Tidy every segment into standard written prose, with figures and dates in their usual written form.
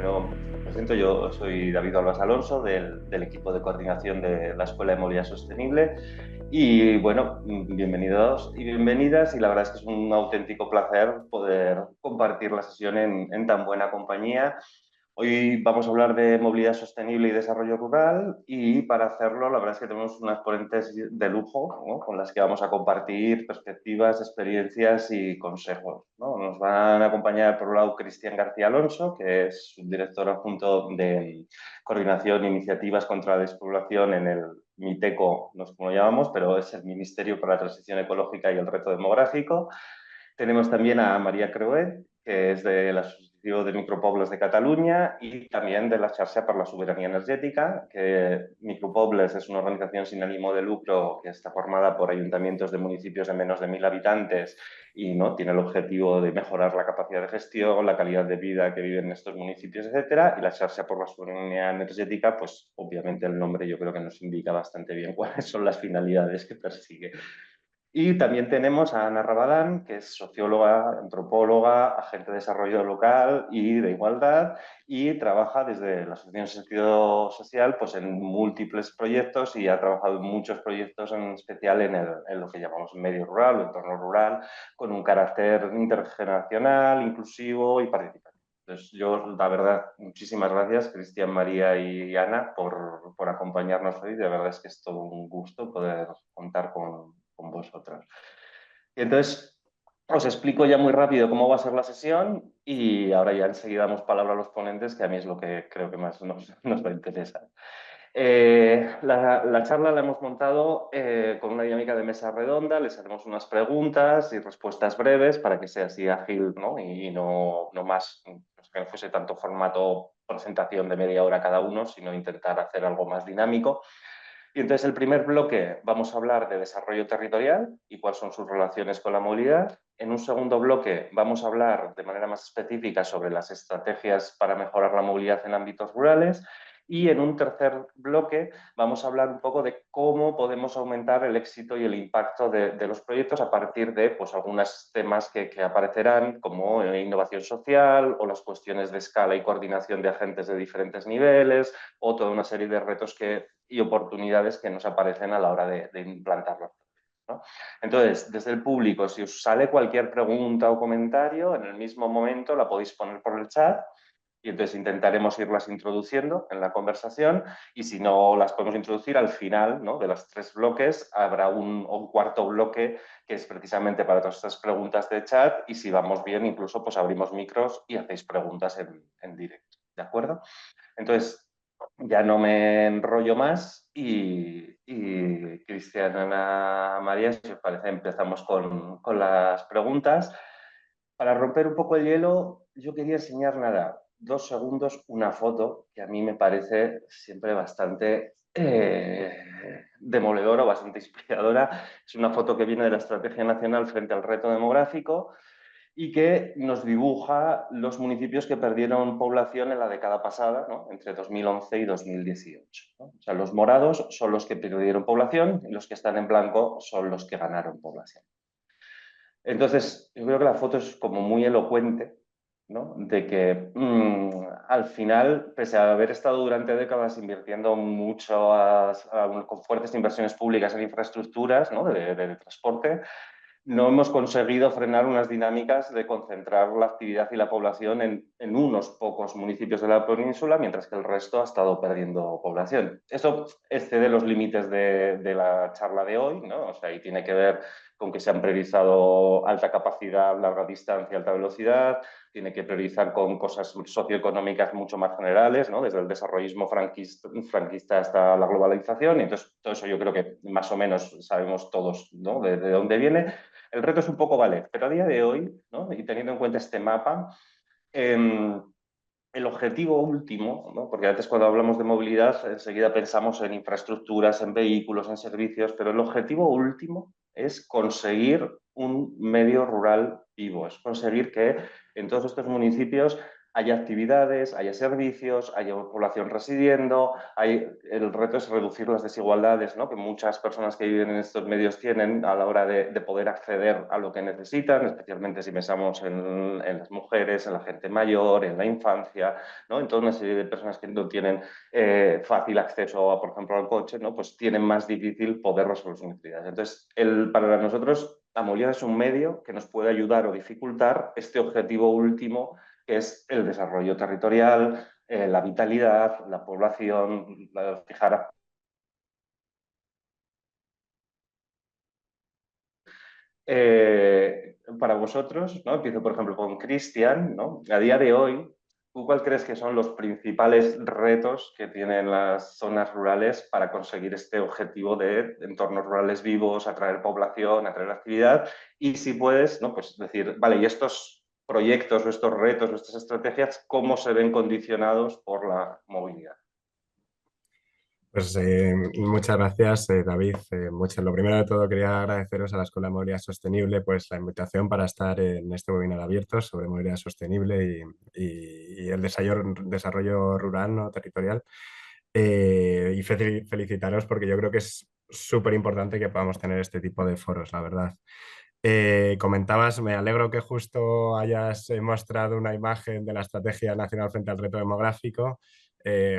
Primero me presento, yo soy David Albas Alonso del equipo de coordinación de la Escuela de Movilidad Sostenible y bueno, bienvenidos y bienvenidas, y la verdad es que es un auténtico placer poder compartir la sesión en tan buena compañía. Hoy vamos a hablar de movilidad sostenible y desarrollo rural, y para hacerlo la verdad es que tenemos unas ponentes de lujo, ¿no?, con las que vamos a compartir perspectivas, experiencias y consejos, ¿no? Nos van a acompañar por un lado Cristian García Alonso, que es subdirector adjunto de Coordinación e Iniciativas contra la Despoblación en el MITECO, no sé cómo lo llamamos, pero es el Ministerio para la Transición Ecológica y el Reto Demográfico. Tenemos también a María Creuet, que és de l'Associació de Micropobles de Catalunya y también de la Xarxa per la Soberanía Energética, que Micropobles es una organización sin ánimo de lucro que está formada por ayuntamientos de municipios de menos de 1000 habitantes y, ¿no?, tiene el objetivo de mejorar la capacidad de gestión, la calidad de vida que viven estos municipios, etcétera. Y la Xarxa por la Soberanía Energética, pues obviamente el nombre yo creo que nos indica bastante bien cuáles son las finalidades que persigue. Y también tenemos a Ana Rabadán, que es socióloga, antropóloga, agente de desarrollo local y de igualdad, y trabaja desde la Asociación de Sentido Social pues, en múltiples proyectos, y ha trabajado en muchos proyectos, en especial en lo que llamamos medio rural o entorno rural, con un carácter intergeneracional, inclusivo y participativo. Entonces, yo, la verdad, muchísimas gracias, Cristian, María y Ana, por acompañarnos hoy. De verdad es que es todo un gusto poder contar con vosotros. Y entonces, os explico ya muy rápido cómo va a ser la sesión y ahora ya enseguida damos palabra a los ponentes, que a mí es lo que creo que más nos va a interesar. La charla la hemos montado con una dinámica de mesa redonda. Les haremos unas preguntas y respuestas breves para que sea así ágil, ¿no? Y no más, que no fuese tanto formato presentación de media hora cada uno, sino intentar hacer algo más dinámico. Y entonces el primer bloque vamos a hablar de desarrollo territorial y cuáles son sus relaciones con la movilidad. En un segundo bloque vamos a hablar de manera más específica sobre las estrategias para mejorar la movilidad en ámbitos rurales. Y en un tercer bloque vamos a hablar un poco de cómo podemos aumentar el éxito y el impacto de los proyectos a partir de pues, algunos temas que aparecerán, como innovación social o las cuestiones de escala y coordinación de agentes de diferentes niveles, o toda una serie de retos y oportunidades que nos aparecen a la hora de implantarlos, ¿no? Entonces, desde el público, si os sale cualquier pregunta o comentario, en el mismo momento la podéis poner por el chat y entonces intentaremos irlas introduciendo en la conversación, y si no las podemos introducir al final, ¿no?, de los tres bloques habrá un cuarto bloque que es precisamente para todas estas preguntas de chat, y si vamos bien incluso pues abrimos micros y hacéis preguntas en directo, ¿de acuerdo? Entonces, ya no me enrollo más y Cristian, Ana, María, si os parece, empezamos con las preguntas. Para romper un poco el hielo, yo quería enseñar nada, 2 segundos, una foto que a mí me parece siempre bastante demoledora o bastante inspiradora. Es una foto que viene de la Estrategia Nacional frente al Reto Demográfico y que nos dibuja los municipios que perdieron población en la década pasada, ¿no?, entre 2011 y 2018, ¿no? O sea, los morados son los que perdieron población y los que están en blanco son los que ganaron población. Entonces, yo creo que la foto es como muy elocuente, ¿no?, de que al final, pese a haber estado durante décadas invirtiendo mucho con fuertes inversiones públicas en infraestructuras, ¿no?, de transporte, no hemos conseguido frenar unas dinámicas de concentrar la actividad y la población en unos pocos municipios de la península, mientras que el resto ha estado perdiendo población. Eso excede los límites de la charla de hoy, ¿no? O sea, y tiene que ver con que se han priorizado alta capacidad, larga distancia, alta velocidad, tiene que priorizar con cosas socioeconómicas mucho más generales, ¿no?, desde el desarrollismo franquista hasta la globalización. Y entonces, todo eso yo creo que más o menos sabemos todos, ¿no?, de dónde viene. El reto es un poco, vale, pero a día de hoy, ¿no?, y teniendo en cuenta este mapa, el objetivo último, ¿no?, porque antes cuando hablamos de movilidad enseguida pensamos en infraestructuras, en vehículos, en servicios, pero el objetivo último es conseguir un medio rural vivo, es conseguir que en todos estos municipios haya actividades, haya servicios, haya población residiendo. El reto es reducir las desigualdades, ¿no?, que muchas personas que viven en estos medios tienen a la hora de poder acceder a lo que necesitan, especialmente si pensamos en las mujeres, en la gente mayor, en la infancia, ¿no?, en toda una serie de personas que no tienen fácil acceso, por ejemplo, al coche, ¿no?, pues tienen más difícil poder resolver sus necesidades. Entonces, para nosotros, la movilidad es un medio que nos puede ayudar o dificultar este objetivo último, que es el desarrollo territorial, la vitalidad, la población, fijar. Para vosotros, ¿no? Empiezo, por ejemplo, con Cristian, ¿no? A día de hoy, ¿tú cuál crees que son los principales retos que tienen las zonas rurales para conseguir este objetivo de entornos rurales vivos, atraer población, atraer actividad? Y si puedes, ¿no?, pues decir, vale, y estos proyectos o estos retos o estas estrategias, ¿cómo se ven condicionados por la movilidad? Pues muchas gracias, David. Lo primero de todo, quería agradeceros a la Escuela de Movilidad Sostenible pues, la invitación para estar en este webinar abierto sobre movilidad sostenible y el desarrollo rural, ¿no?, territorial. Y felicitaros porque yo creo que es súper importante que podamos tener este tipo de foros, la verdad. Comentabas, me alegro que justo hayas mostrado una imagen de la Estrategia Nacional frente al Reto Demográfico.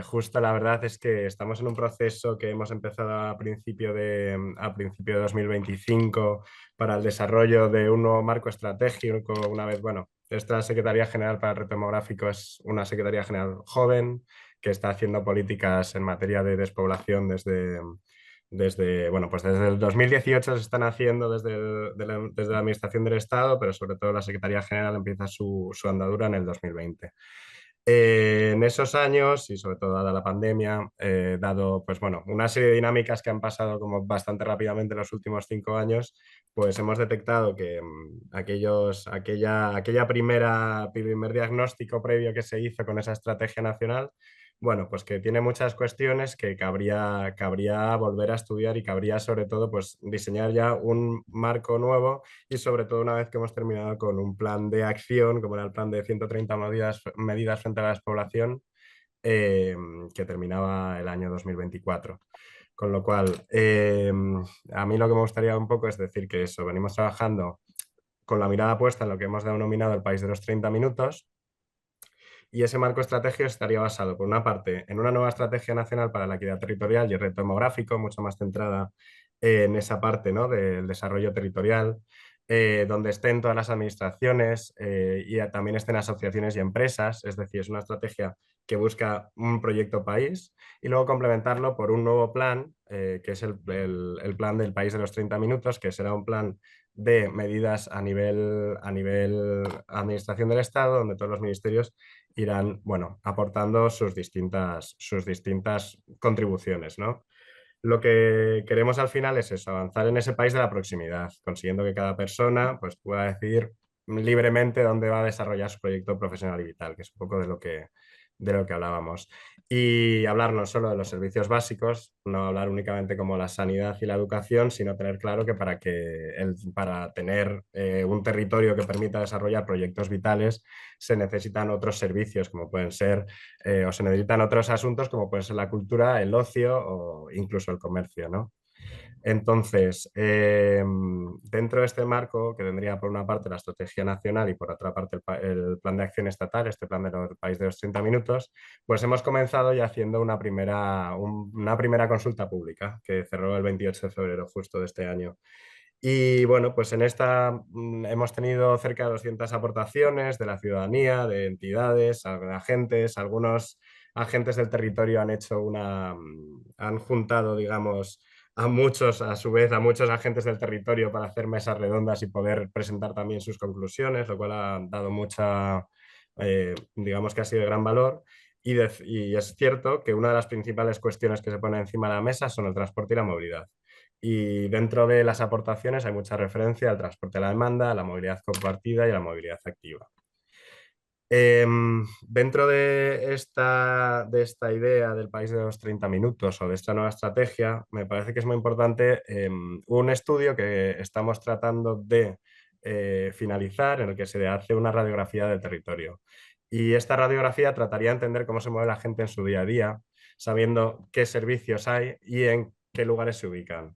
Justo la verdad es que estamos en un proceso que hemos empezado a principio de 2025 para el desarrollo de un nuevo marco estratégico. Una vez, bueno, esta Secretaría General para el Reto Demográfico es una Secretaría General joven que está haciendo políticas en materia de despoblación desde el 2018 se están haciendo desde la Administración del Estado, pero sobre todo la Secretaría General empieza su andadura en el 2020. En esos años, y sobre todo dada la pandemia, dado pues, bueno, una serie de dinámicas que han pasado como bastante rápidamente en los últimos 5 años, pues hemos detectado que aquella primer diagnóstico previo que se hizo con esa estrategia nacional, bueno, pues que tiene muchas cuestiones que cabría volver a estudiar y cabría sobre todo pues diseñar ya un marco nuevo y sobre todo una vez que hemos terminado con un plan de acción, como era el plan de 130 medidas frente a la despoblación, que terminaba el año 2024. Con lo cual, a mí lo que me gustaría un poco es decir que eso, venimos trabajando con la mirada puesta en lo que hemos denominado el país de los 30 minutos, y ese marco estratégico estaría basado, por una parte, en una nueva estrategia nacional para la equidad territorial y el reto demográfico, mucho más centrada en esa parte, ¿no?, del desarrollo territorial, donde estén todas las administraciones y también estén asociaciones y empresas. Es decir, es una estrategia que busca un proyecto país y luego complementarlo por un nuevo plan, que es el plan del país de los 30 minutos, que será un plan de medidas a nivel administración del Estado, donde todos los ministerios irán, bueno, aportando sus distintas contribuciones, ¿no? Lo que queremos al final es eso, avanzar en ese país de la proximidad, consiguiendo que cada persona pues, pueda decidir libremente dónde va a desarrollar su proyecto profesional y vital, que es un poco de lo que hablábamos. Y hablar no solo de los servicios básicos, no hablar únicamente como la sanidad y la educación, sino tener claro que para tener un territorio que permita desarrollar proyectos vitales se necesitan otros servicios como pueden ser o se necesitan otros asuntos como pueden ser la cultura, el ocio o incluso el comercio, ¿no? Entonces, dentro de este marco, que tendría por una parte la estrategia nacional y por otra parte el plan de acción estatal, este plan del país de los 30 minutos, pues hemos comenzado ya haciendo una primera consulta pública que cerró el 28 de febrero justo de este año. Y bueno, pues en esta hemos tenido cerca de 200 aportaciones de la ciudadanía, de entidades, de agentes. Algunos agentes del territorio han juntado, digamos, a su vez, a muchos agentes del territorio para hacer mesas redondas y poder presentar también sus conclusiones, lo cual ha dado digamos que ha sido de gran valor. Y es cierto que una de las principales cuestiones que se pone encima de la mesa son el transporte y la movilidad. Y dentro de las aportaciones hay mucha referencia al transporte a la demanda, a la movilidad compartida y a la movilidad activa. Dentro de esta idea del país de los 30 minutos o de esta nueva estrategia, me parece que es muy importante un estudio que estamos tratando de finalizar en el que se hace una radiografía del territorio. Y esta radiografía trataría de entender cómo se mueve la gente en su día a día, sabiendo qué servicios hay y en qué lugares se ubican.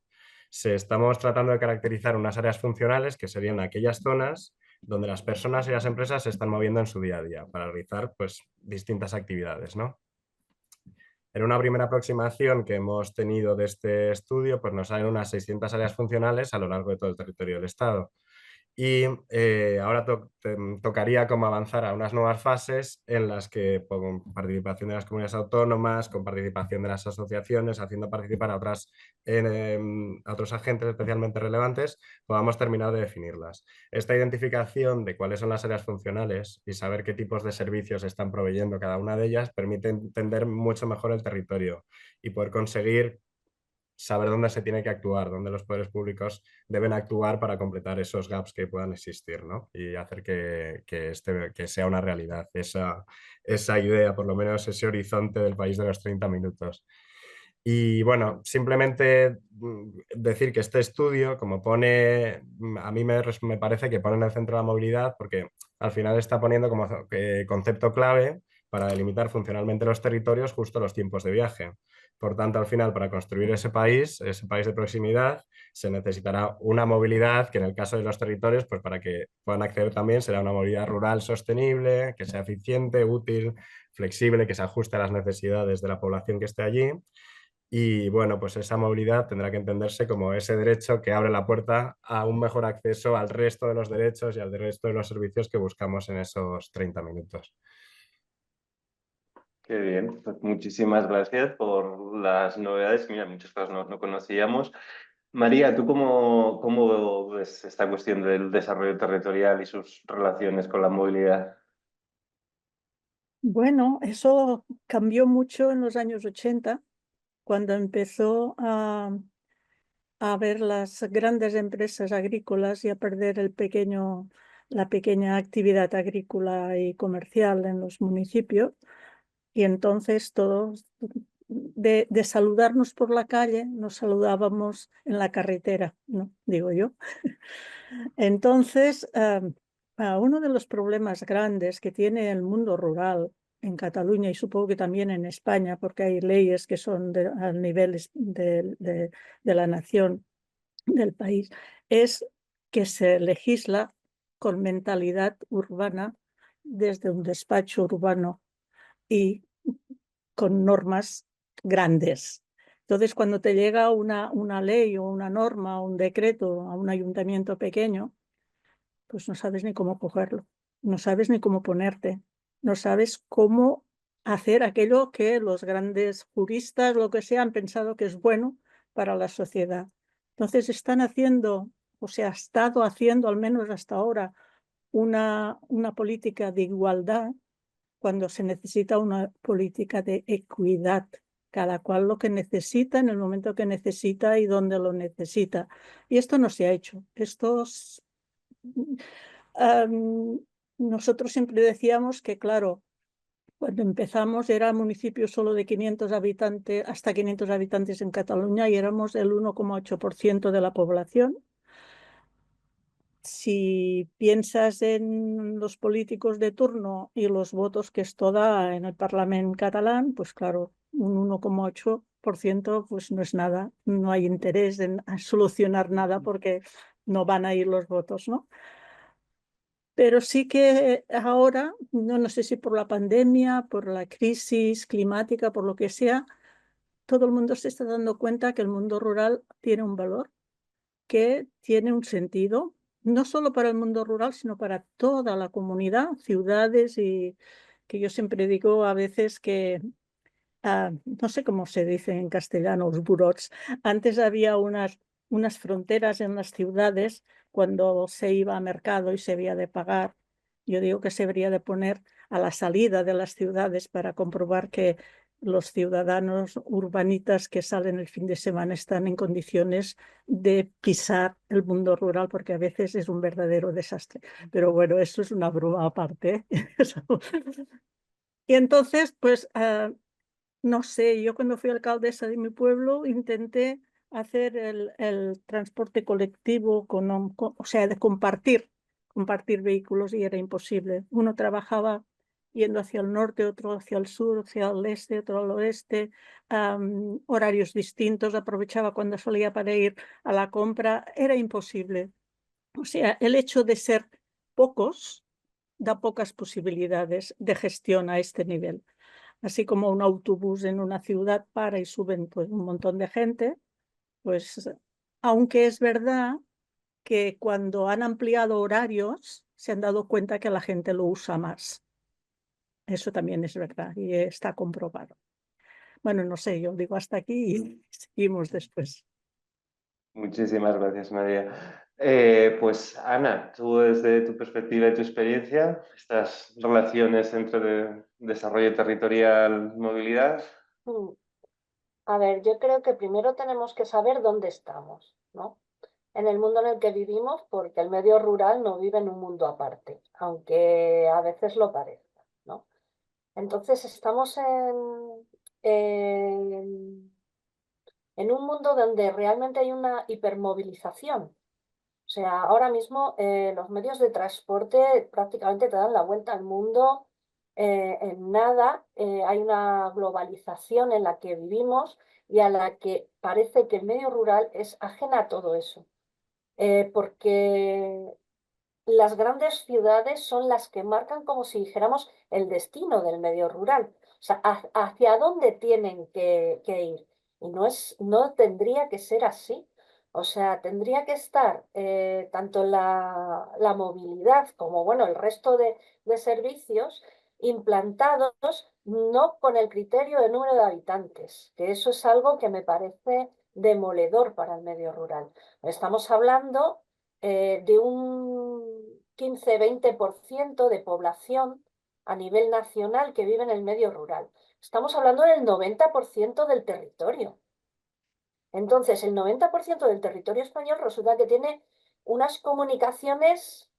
Estamos tratando de caracterizar unas áreas funcionales que serían aquellas zonas donde las personas y las empresas se están moviendo en su día a día para realizar pues, distintas actividades, ¿no? En una primera aproximación que hemos tenido de este estudio, pues nos salen unas 600 áreas funcionales a lo largo de todo el territorio del Estado. Y ahora tocaría como avanzar a unas nuevas fases en las que con participación de las comunidades autónomas, con participación de las asociaciones, haciendo participar a, a otros agentes especialmente relevantes, podamos terminar de definirlas. Esta identificación de cuáles son las áreas funcionales y saber qué tipos de servicios están proveyendo cada una de ellas permite entender mucho mejor el territorio y poder conseguir saber dónde se tiene que actuar, dónde los poderes públicos deben actuar para completar esos gaps que puedan existir, ¿no? Y hacer que sea una realidad esa idea, por lo menos ese horizonte del país de los 30 minutos. Y bueno, simplemente decir que este estudio, como pone, a mí me parece que pone en el centro la movilidad porque al final está poniendo como concepto clave para delimitar funcionalmente los territorios justo los tiempos de viaje. Por tanto, al final, para construir ese país de proximidad, se necesitará una movilidad que en el caso de los territorios, pues para que puedan acceder también, será una movilidad rural sostenible, que sea eficiente, útil, flexible, que se ajuste a las necesidades de la población que esté allí. Y bueno, pues esa movilidad tendrá que entenderse como ese derecho que abre la puerta a un mejor acceso al resto de los derechos y al resto de los servicios que buscamos en esos 30 minutos. Qué bien, pues muchísimas gracias por las novedades. Mira, muchas cosas no conocíamos. María, ¿tú cómo ves esta cuestión del desarrollo territorial y sus relaciones con la movilidad? Bueno, eso cambió mucho en los años 80, cuando empezó a ver las grandes empresas agrícolas y a perder la pequeña actividad agrícola y comercial en los municipios. Y entonces todos, de saludarnos por la calle, nos saludábamos en la carretera, ¿no? Digo yo. Entonces, uno de los problemas grandes que tiene el mundo rural en Cataluña y supongo que también en España, porque hay leyes que son a niveles de la nación, del país, es que se legisla con mentalidad urbana desde un despacho urbano y con normas grandes. Entonces, cuando te llega una ley o una norma o un decreto a un ayuntamiento pequeño, pues no sabes ni cómo cogerlo, no sabes ni cómo ponerte, no sabes cómo hacer aquello que los grandes juristas, lo que sea, han pensado que es bueno para la sociedad. Entonces están haciendo, o se ha estado haciendo, al menos hasta ahora, una política de igualdad cuando se necesita una política de equidad, cada cual lo que necesita en el momento que necesita y donde lo necesita. Y esto no se ha hecho. Nosotros siempre decíamos que, claro, cuando empezamos era municipio solo de 500 habitantes, hasta 500 habitantes en Cataluña y éramos el 1,8% de la población. Si piensas en los políticos de turno y los votos que esto da en el Parlamento catalán, pues claro, un 1,8% pues no es nada, no hay interés en solucionar nada porque no van a ir los votos, ¿no? Pero sí que ahora, no sé si por la pandemia, por la crisis climática, por lo que sea, todo el mundo se está dando cuenta que el mundo rural tiene un valor, que tiene un sentido, no solo para el mundo rural, sino para toda la comunidad, ciudades, y que yo siempre digo a veces que, no sé cómo se dice en castellano, los burots. Antes había unas fronteras en las ciudades cuando se iba a mercado y se había de pagar. Yo digo que se debería de poner a la salida de las ciudades para comprobar que los ciudadanos urbanitas que salen el fin de semana están en condiciones de pisar el mundo rural, porque a veces es un verdadero desastre. Pero bueno, eso es una broma aparte, ¿eh? Y entonces, pues, no sé, yo cuando fui alcaldesa de mi pueblo intenté hacer el transporte colectivo, o sea, de compartir vehículos y era imposible. Uno trabajaba yendo hacia el norte, otro hacia el sur, hacia el este, otro al oeste, horarios distintos, aprovechaba cuando salía para ir a la compra, era imposible. O sea, el hecho de ser pocos da pocas posibilidades de gestión a este nivel. Así como un autobús en una ciudad para y suben pues, un montón de gente, pues aunque es verdad que cuando han ampliado horarios se han dado cuenta que la gente lo usa más. Eso también es verdad y está comprobado. Bueno, no sé, yo digo hasta aquí y seguimos después. Muchísimas gracias, María. Pues Ana, tú desde tu perspectiva y tu experiencia, estas relaciones entre desarrollo territorial y movilidad. A ver, yo creo que primero tenemos que saber dónde estamos, ¿no? En el mundo en el que vivimos, porque el medio rural no vive en un mundo aparte, aunque a veces lo parezca, ¿no? Entonces estamos en, en un mundo donde realmente hay una hipermovilización. O sea, ahora mismo los medios de transporte prácticamente te dan la vuelta al mundo en nada. Hay una globalización en la que vivimos y a la que parece que el medio rural es ajena a todo eso. Porque las grandes ciudades son las que marcan, como si dijéramos, el destino del medio rural. O sea, hacia dónde tienen que ir. Y no tendría que ser así. O sea, tendría que estar tanto la movilidad como, bueno, el resto de servicios implantados no con el criterio de número de habitantes, que eso es algo que me parece demoledor para el medio rural. Estamos hablando de un 15-20% de población a nivel nacional que vive en el medio rural. Estamos hablando del 90% del territorio. Entonces, el 90% del territorio español resulta que tiene unas comunicaciones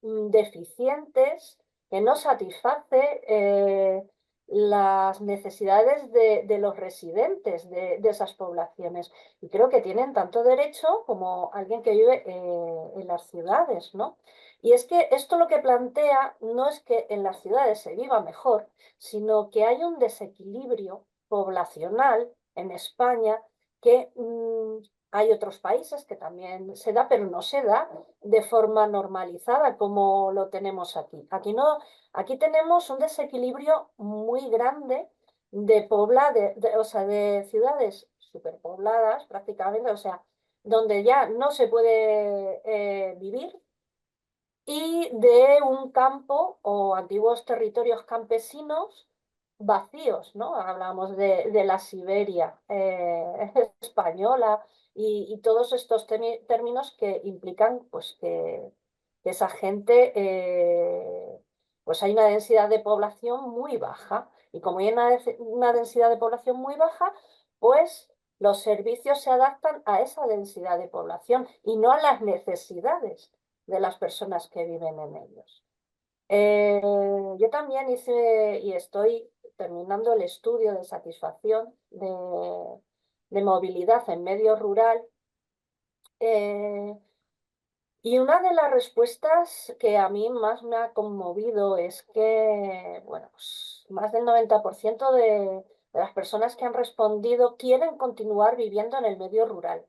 deficientes que no satisface las necesidades de los residentes de esas poblaciones. Y creo que tienen tanto derecho como alguien que vive en las ciudades, ¿no? Y es que esto lo que plantea no es que en las ciudades se viva mejor, sino que hay un desequilibrio poblacional en España que hay otros países que también se da, pero no se da de forma normalizada como lo tenemos aquí. Aquí no, aquí tenemos un desequilibrio muy grande o sea, de ciudades superpobladas prácticamente, o sea, donde ya no se puede vivir y de un campo o antiguos territorios campesinos vacíos, ¿no? Hablamos de la Siberia española y todos estos términos que implican pues, que esa gente, pues hay una densidad de población muy baja. Y como hay una densidad de población muy baja, pues los servicios se adaptan a esa densidad de población y no a las necesidades de las personas que viven en ellos. Yo también hice y estoy terminando el estudio de satisfacción de movilidad en medio rural. Y una de las respuestas que a mí más me ha conmovido es que, bueno, pues, más del 90% de las personas que han respondido quieren continuar viviendo en el medio rural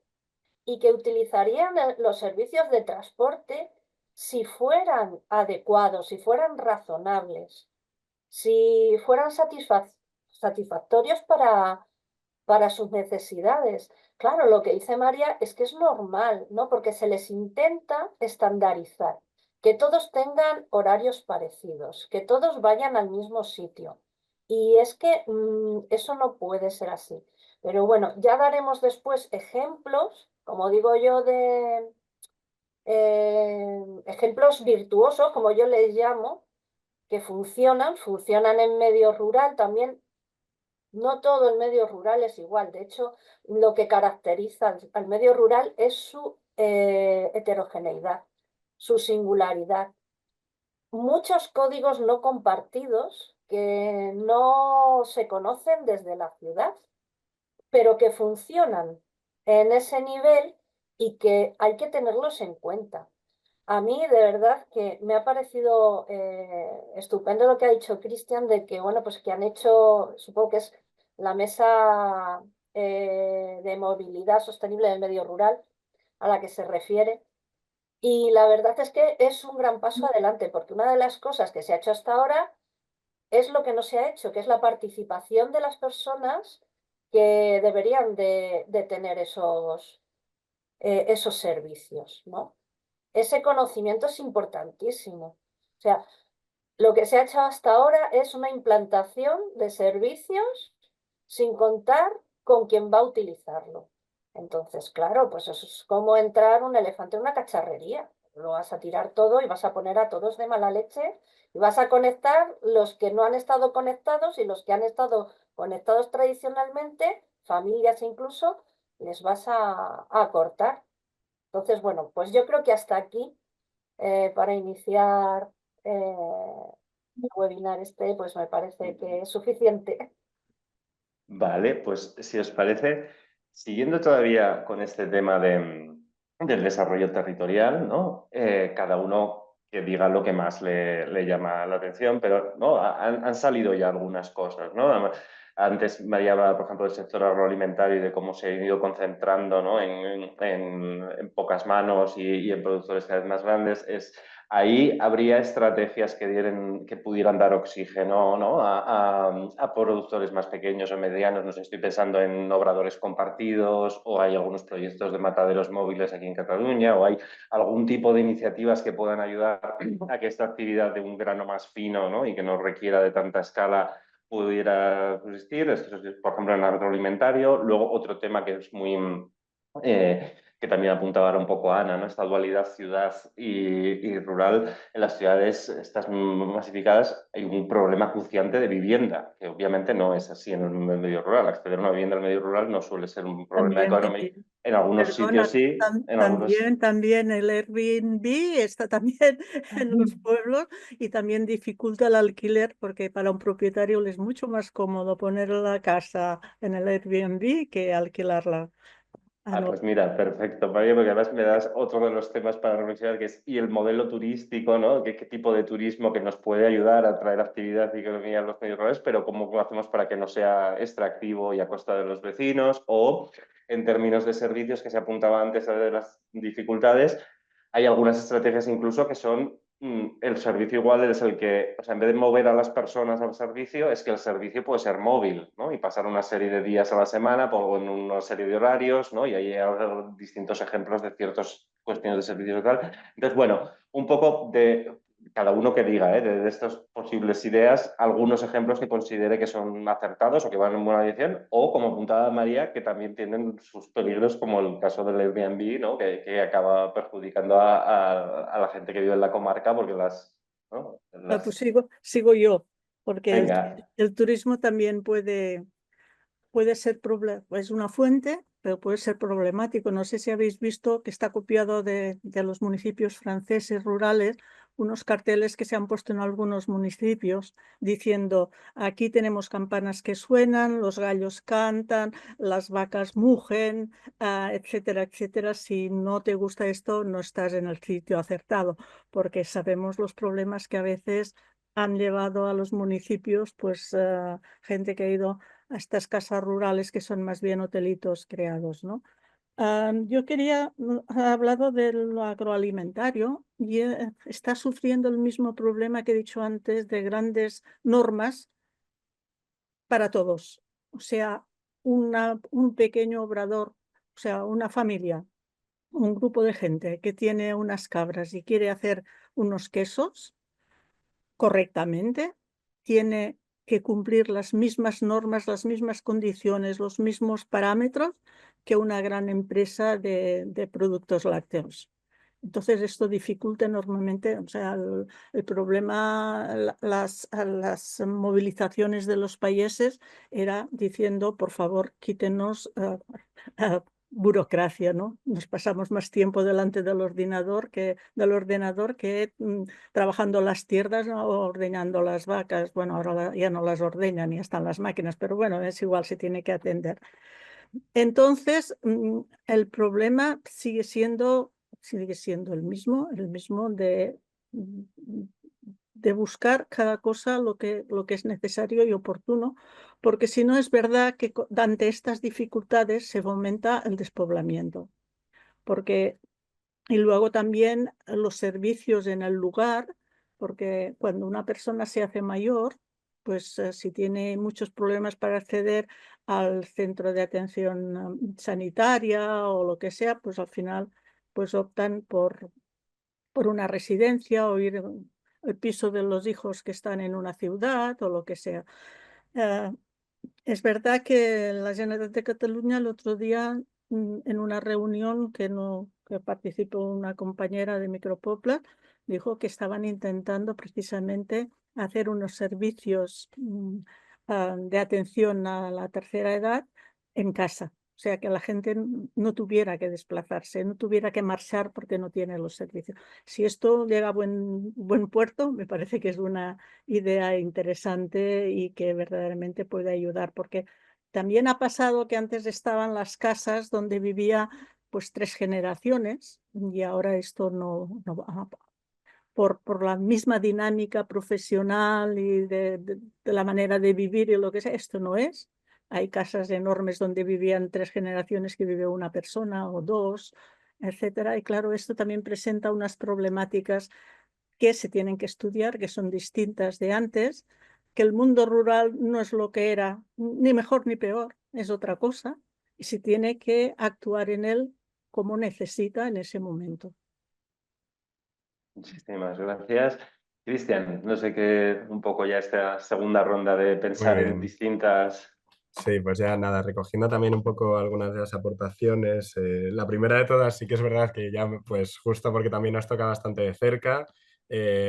y que utilizarían los servicios de transporte si fueran adecuados, si fueran razonables, si fueran satisfactorios para sus necesidades. Claro, lo que dice María es que es normal, ¿no? Porque se les intenta estandarizar, que todos tengan horarios parecidos, que todos vayan al mismo sitio. Y es que eso no puede ser así. Pero bueno, ya daremos después ejemplos, como digo yo, de ejemplos virtuosos, como yo les llamo, que funcionan en medio rural también. No todo el medio rural es igual. De hecho, lo que caracteriza al medio rural es su heterogeneidad, su singularidad. Muchos códigos no compartidos que no se conocen desde la ciudad, pero que funcionan en ese nivel y que hay que tenerlos en cuenta. A mí de verdad que me ha parecido estupendo lo que ha dicho Cristian de que, bueno, pues que han hecho, supongo que es la mesa de movilidad sostenible del medio rural a la que se refiere. Y la verdad es que es un gran paso adelante, porque una de las cosas que se ha hecho hasta ahora es lo que no se ha hecho, que es la participación de las personas que deberían de tener esos servicios, ¿no? Ese conocimiento es importantísimo. O sea, lo que se ha hecho hasta ahora es una implantación de servicios sin contar con quién va a utilizarlo. Entonces, claro, pues eso es como entrar un elefante en una cacharrería. Lo vas a tirar todo y vas a poner a todos de mala leche y vas a conectar los que no han estado conectados y los que han estado conectados tradicionalmente, familias incluso, les vas a cortar. Entonces, bueno, pues yo creo que hasta aquí, para iniciar el webinar este, pues me parece que es suficiente. Vale, pues si os parece, siguiendo todavía con este tema del desarrollo territorial, ¿no? Cada uno que diga lo que más le llama la atención, pero ¿no? Han salido ya algunas cosas, ¿no? Antes María hablaba, por ejemplo, del sector agroalimentario y de cómo se ha ido concentrando, ¿no? en pocas manos y en productores cada vez más grandes. Ahí habría estrategias que pudieran dar oxígeno, ¿no? a productores más pequeños o medianos. No sé, estoy pensando en obradores compartidos, o hay algunos proyectos de mataderos móviles aquí en Cataluña, o hay algún tipo de iniciativas que puedan ayudar a que esta actividad de un grano más fino, ¿no? y que no requiera de tanta escala pudiera existir. Esto es, por ejemplo, en el agroalimentario. Luego, otro tema que es muy... que también apuntaba ahora un poco Ana, ¿no? Esta dualidad ciudad y rural. En las ciudades, estas masificadas, hay un problema acuciante de vivienda, que obviamente no es así en el medio rural. Acceder a una vivienda en el medio rural no suele ser un problema económico. En algunos sitios Perdona, sí, en algunos... también el Airbnb está también en los pueblos y también dificulta el alquiler porque para un propietario le es mucho más cómodo poner la casa en el Airbnb que alquilarla. Ah, pues mira, perfecto, María, porque además me das otro de los temas para reflexionar, que es y el modelo turístico, ¿no? ¿Qué tipo de turismo que nos puede ayudar a traer actividad y economía en los medios rurales, pero cómo lo hacemos para que no sea extractivo y a costa de los vecinos? O en términos de servicios, que se apuntaba antes a de las dificultades, hay algunas estrategias incluso que son el servicio igual es el que, o sea, en vez de mover a las personas al servicio, es que el servicio puede ser móvil, ¿no? Y pasar una serie de días a la semana o en una serie de horarios, ¿no? Y hay distintos ejemplos de ciertas cuestiones de servicios y tal. Entonces, bueno, un poco de cada uno que diga, de estas posibles ideas, algunos ejemplos que considere que son acertados o que van en buena dirección, o como apuntaba María, que también tienen sus peligros, como el caso del Airbnb, ¿no? que acaba perjudicando a la gente que vive en la comarca porque ¿no? Pues sigo yo, porque Venga. el turismo también puede ser es una fuente, pero puede ser problemático. No sé si habéis visto que está copiado de los municipios franceses rurales unos carteles que se han puesto en algunos municipios diciendo aquí tenemos campanas que suenan, los gallos cantan, las vacas mugen, etcétera, etcétera. Si no te gusta esto, no estás en el sitio acertado, porque sabemos los problemas que a veces han llevado a los municipios, pues gente que ha ido a estas casas rurales que son más bien hotelitos creados, ¿no? Yo quería hablado de lo agroalimentario y está sufriendo el mismo problema que he dicho antes de grandes normas para todos. O sea, un pequeño obrador, o sea, una familia, un grupo de gente que tiene unas cabras y quiere hacer unos quesos correctamente, tiene que cumplir las mismas normas, las mismas condiciones, los mismos parámetros que una gran empresa de productos lácteos. Entonces esto dificulta enormemente, o sea, el problema, las movilizaciones de los países era diciendo, por favor, quítenos burocracia, ¿no? Nos pasamos más tiempo delante del ordenador que trabajando las tierras, ¿no? O ordeñando las vacas. Bueno, ahora ya no las ordeñan, ya están las máquinas, pero bueno, es igual, se tiene que atender. Entonces, el problema sigue siendo sigue siendo el mismo de buscar cada cosa lo que es necesario y oportuno, porque si no es verdad que ante estas dificultades se fomenta el despoblamiento. Y luego también los servicios en el lugar, porque cuando una persona se hace mayor, pues si tiene muchos problemas para acceder al centro de atención sanitaria o lo que sea, pues al final pues optan por una residencia o ir al piso de los hijos que están en una ciudad o lo que sea. Es verdad que la Generalitat de Cataluña el otro día, en una reunión que participó una compañera de Micropopla, dijo que estaban intentando precisamente hacer unos servicios de atención a la tercera edad en casa. O sea, que la gente no tuviera que desplazarse, no tuviera que marchar porque no tiene los servicios. Si esto llega a buen puerto, me parece que es una idea interesante y que verdaderamente puede ayudar, porque también ha pasado que antes estaban las casas donde vivía pues 3 generaciones y ahora esto no va. Por la misma dinámica profesional y de la manera de vivir y lo que sea, esto no es. Hay casas enormes donde vivían 3 generaciones que vive una persona o 2, etcétera. Y claro, esto también presenta unas problemáticas que se tienen que estudiar, que son distintas de antes, que el mundo rural no es lo que era, ni mejor ni peor, es otra cosa, y se tiene que actuar en él como necesita en ese momento. Muchísimas gracias. Cristian, no sé qué, un poco ya esta segunda ronda de pensar Muy en bien. distintas... Sí, pues ya nada, recogiendo también un poco algunas de las aportaciones. La primera de todas sí que es verdad que ya, pues justo porque también nos toca bastante de cerca,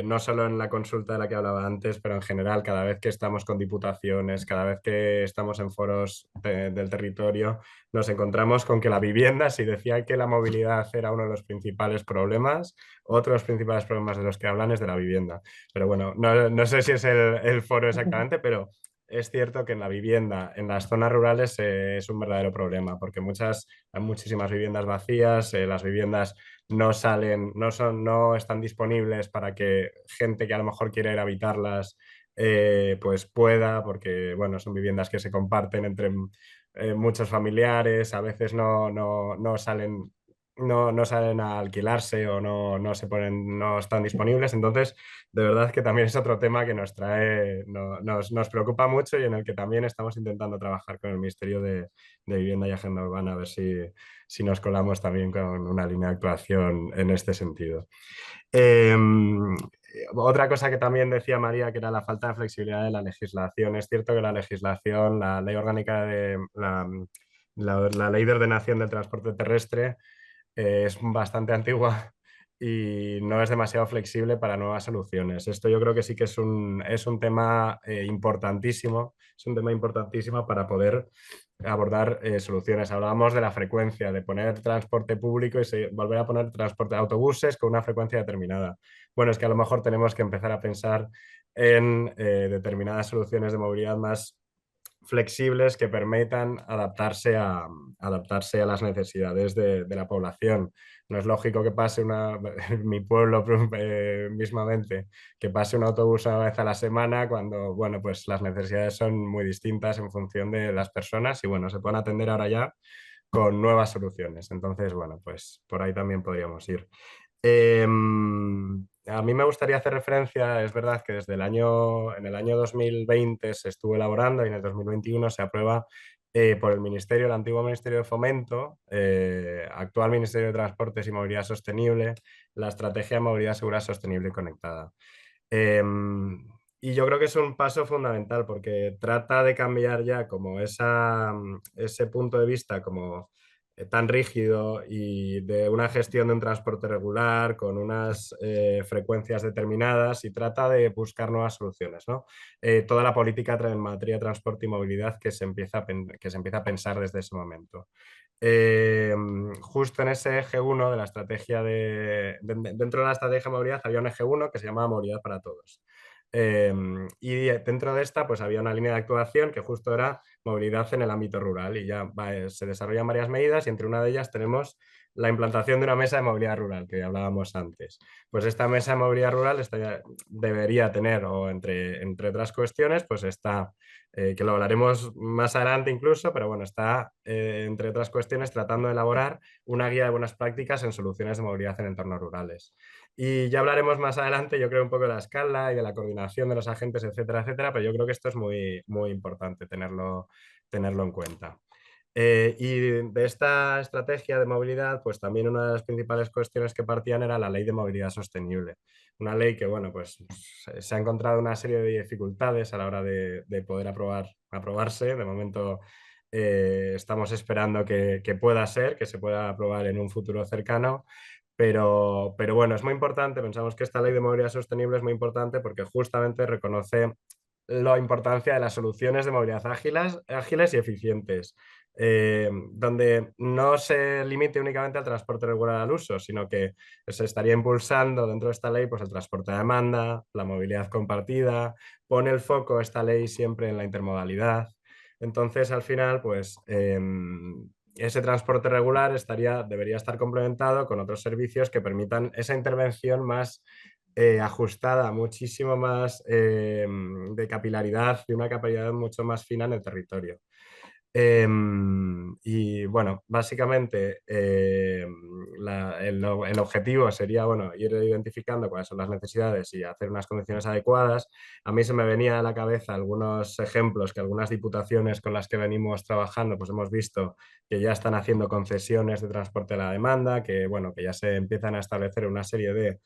no solo en la consulta de la que hablaba antes, pero en general, cada vez que estamos con diputaciones, cada vez que estamos en foros del territorio, nos encontramos con que la vivienda, si decía que la movilidad era uno de los principales problemas, otros principales problemas de los que hablan es de la vivienda. Pero bueno, no sé si es el foro exactamente, pero es cierto que en la vivienda, en las zonas rurales, es un verdadero problema, porque hay muchísimas viviendas vacías, las viviendas no salen, no están disponibles para que gente que a lo mejor quiere ir a habitarlas, pues pueda, porque bueno, son viviendas que se comparten entre muchos familiares, a veces no salen. No salen a alquilarse o no están disponibles. Entonces, de verdad que también es otro tema que nos trae, nos preocupa mucho y en el que también estamos intentando trabajar con el Ministerio de Vivienda y Agenda Urbana, a ver si nos colamos también con una línea de actuación en este sentido. Otra cosa que también decía María, que era la falta de flexibilidad de la legislación. Es cierto que la legislación, la ley orgánica de la ley de ordenación del transporte terrestre es bastante antigua y no es demasiado flexible para nuevas soluciones. Esto yo creo que sí que es un tema importantísimo, es un tema importantísimo para poder abordar soluciones. Hablábamos de la frecuencia, de poner transporte público y volver a poner transporte de autobuses con una frecuencia determinada. Bueno, es que a lo mejor tenemos que empezar a pensar en determinadas soluciones de movilidad más flexibles que permitan adaptarse a las necesidades de la población. No es lógico que pase en mi pueblo mismamente, que pase un autobús una vez a la semana cuando, bueno, pues las necesidades son muy distintas en función de las personas y, bueno, se pueden atender ahora ya con nuevas soluciones. Entonces, bueno, pues por ahí también podríamos ir. A mí me gustaría hacer referencia, es verdad que en el año 2020 se estuvo elaborando y en el 2021 se aprueba por el antiguo Ministerio de Fomento, actual Ministerio de Transportes y Movilidad Sostenible, la Estrategia de Movilidad Segura, Sostenible y Conectada. Y yo creo que es un paso fundamental porque trata de cambiar ya como ese punto de vista como tan rígido y de una gestión de un transporte regular con unas frecuencias determinadas y trata de buscar nuevas soluciones, ¿no? Toda la política en materia de transporte y movilidad que se empieza a pensar desde ese momento. Justo en ese eje 1 de la estrategia dentro de la estrategia de movilidad había un eje 1 que se llamaba Movilidad para Todos. Y dentro de esta pues había una línea de actuación que justo era movilidad en el ámbito rural y ya se desarrollan varias medidas y entre una de ellas tenemos la implantación de una mesa de movilidad rural que hablábamos antes. Pues esta mesa de movilidad rural debería tener, o entre otras cuestiones, pues está, que lo hablaremos más adelante incluso, pero bueno, está, entre otras cuestiones, tratando de elaborar una guía de buenas prácticas en soluciones de movilidad en entornos rurales. Y ya hablaremos más adelante, yo creo, un poco de la escala y de la coordinación de los agentes, etcétera, etcétera, pero yo creo que esto es muy, muy importante tenerlo en cuenta. Y de esta estrategia de movilidad, pues también una de las principales cuestiones que partían era la Ley de Movilidad Sostenible. Una ley que, bueno, pues se ha encontrado una serie de dificultades a la hora de poder aprobarse. De momento estamos esperando que pueda ser, que se pueda aprobar en un futuro cercano. Pero bueno, es muy importante, pensamos que esta ley de movilidad sostenible es muy importante porque justamente reconoce la importancia de las soluciones de movilidad ágiles y eficientes, donde no se limite únicamente al transporte regular al uso, sino que se estaría impulsando dentro de esta ley pues, el transporte a demanda, la movilidad compartida, pone el foco esta ley siempre en la intermodalidad. Entonces, al final, pues ese transporte regular debería estar complementado con otros servicios que permitan esa intervención más ajustada, muchísimo más de capilaridad y una capilaridad mucho más fina en el territorio. Y bueno, básicamente el objetivo sería bueno, ir identificando cuáles son las necesidades y hacer unas condiciones adecuadas. A mí se me venía a la cabeza algunos ejemplos que algunas diputaciones con las que venimos trabajando, pues hemos visto que ya están haciendo concesiones de transporte a la demanda, que bueno, que ya se empiezan a establecer una serie de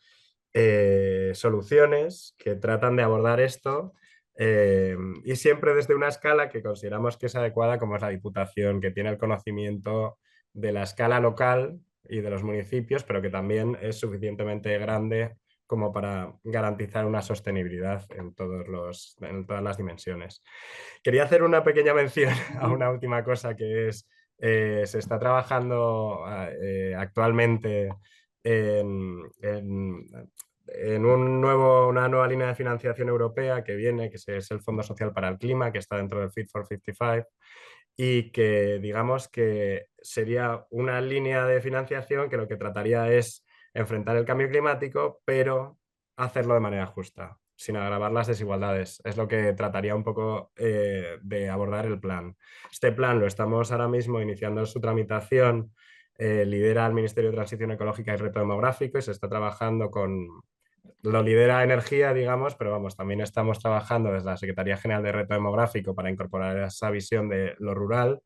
soluciones que tratan de abordar esto y siempre desde una escala que consideramos que es adecuada, como es la Diputación, que tiene el conocimiento de la escala local y de los municipios, pero que también es suficientemente grande como para garantizar una sostenibilidad en todas las dimensiones. Quería hacer una pequeña mención a una última cosa que es, se está trabajando actualmente en una nueva línea de financiación europea que viene, que es el Fondo Social para el Clima, que está dentro del Fit for 55, y que digamos que sería una línea de financiación que lo que trataría es enfrentar el cambio climático, pero hacerlo de manera justa, sin agravar las desigualdades. Es lo que trataría un poco de abordar el plan. Este plan lo estamos ahora mismo iniciando su tramitación, lidera el Ministerio de Transición Ecológica y Reto Demográfico y se está trabajando lo lidera Energía, digamos, pero vamos, también estamos trabajando desde la Secretaría General de Reto Demográfico para incorporar esa visión de lo rural,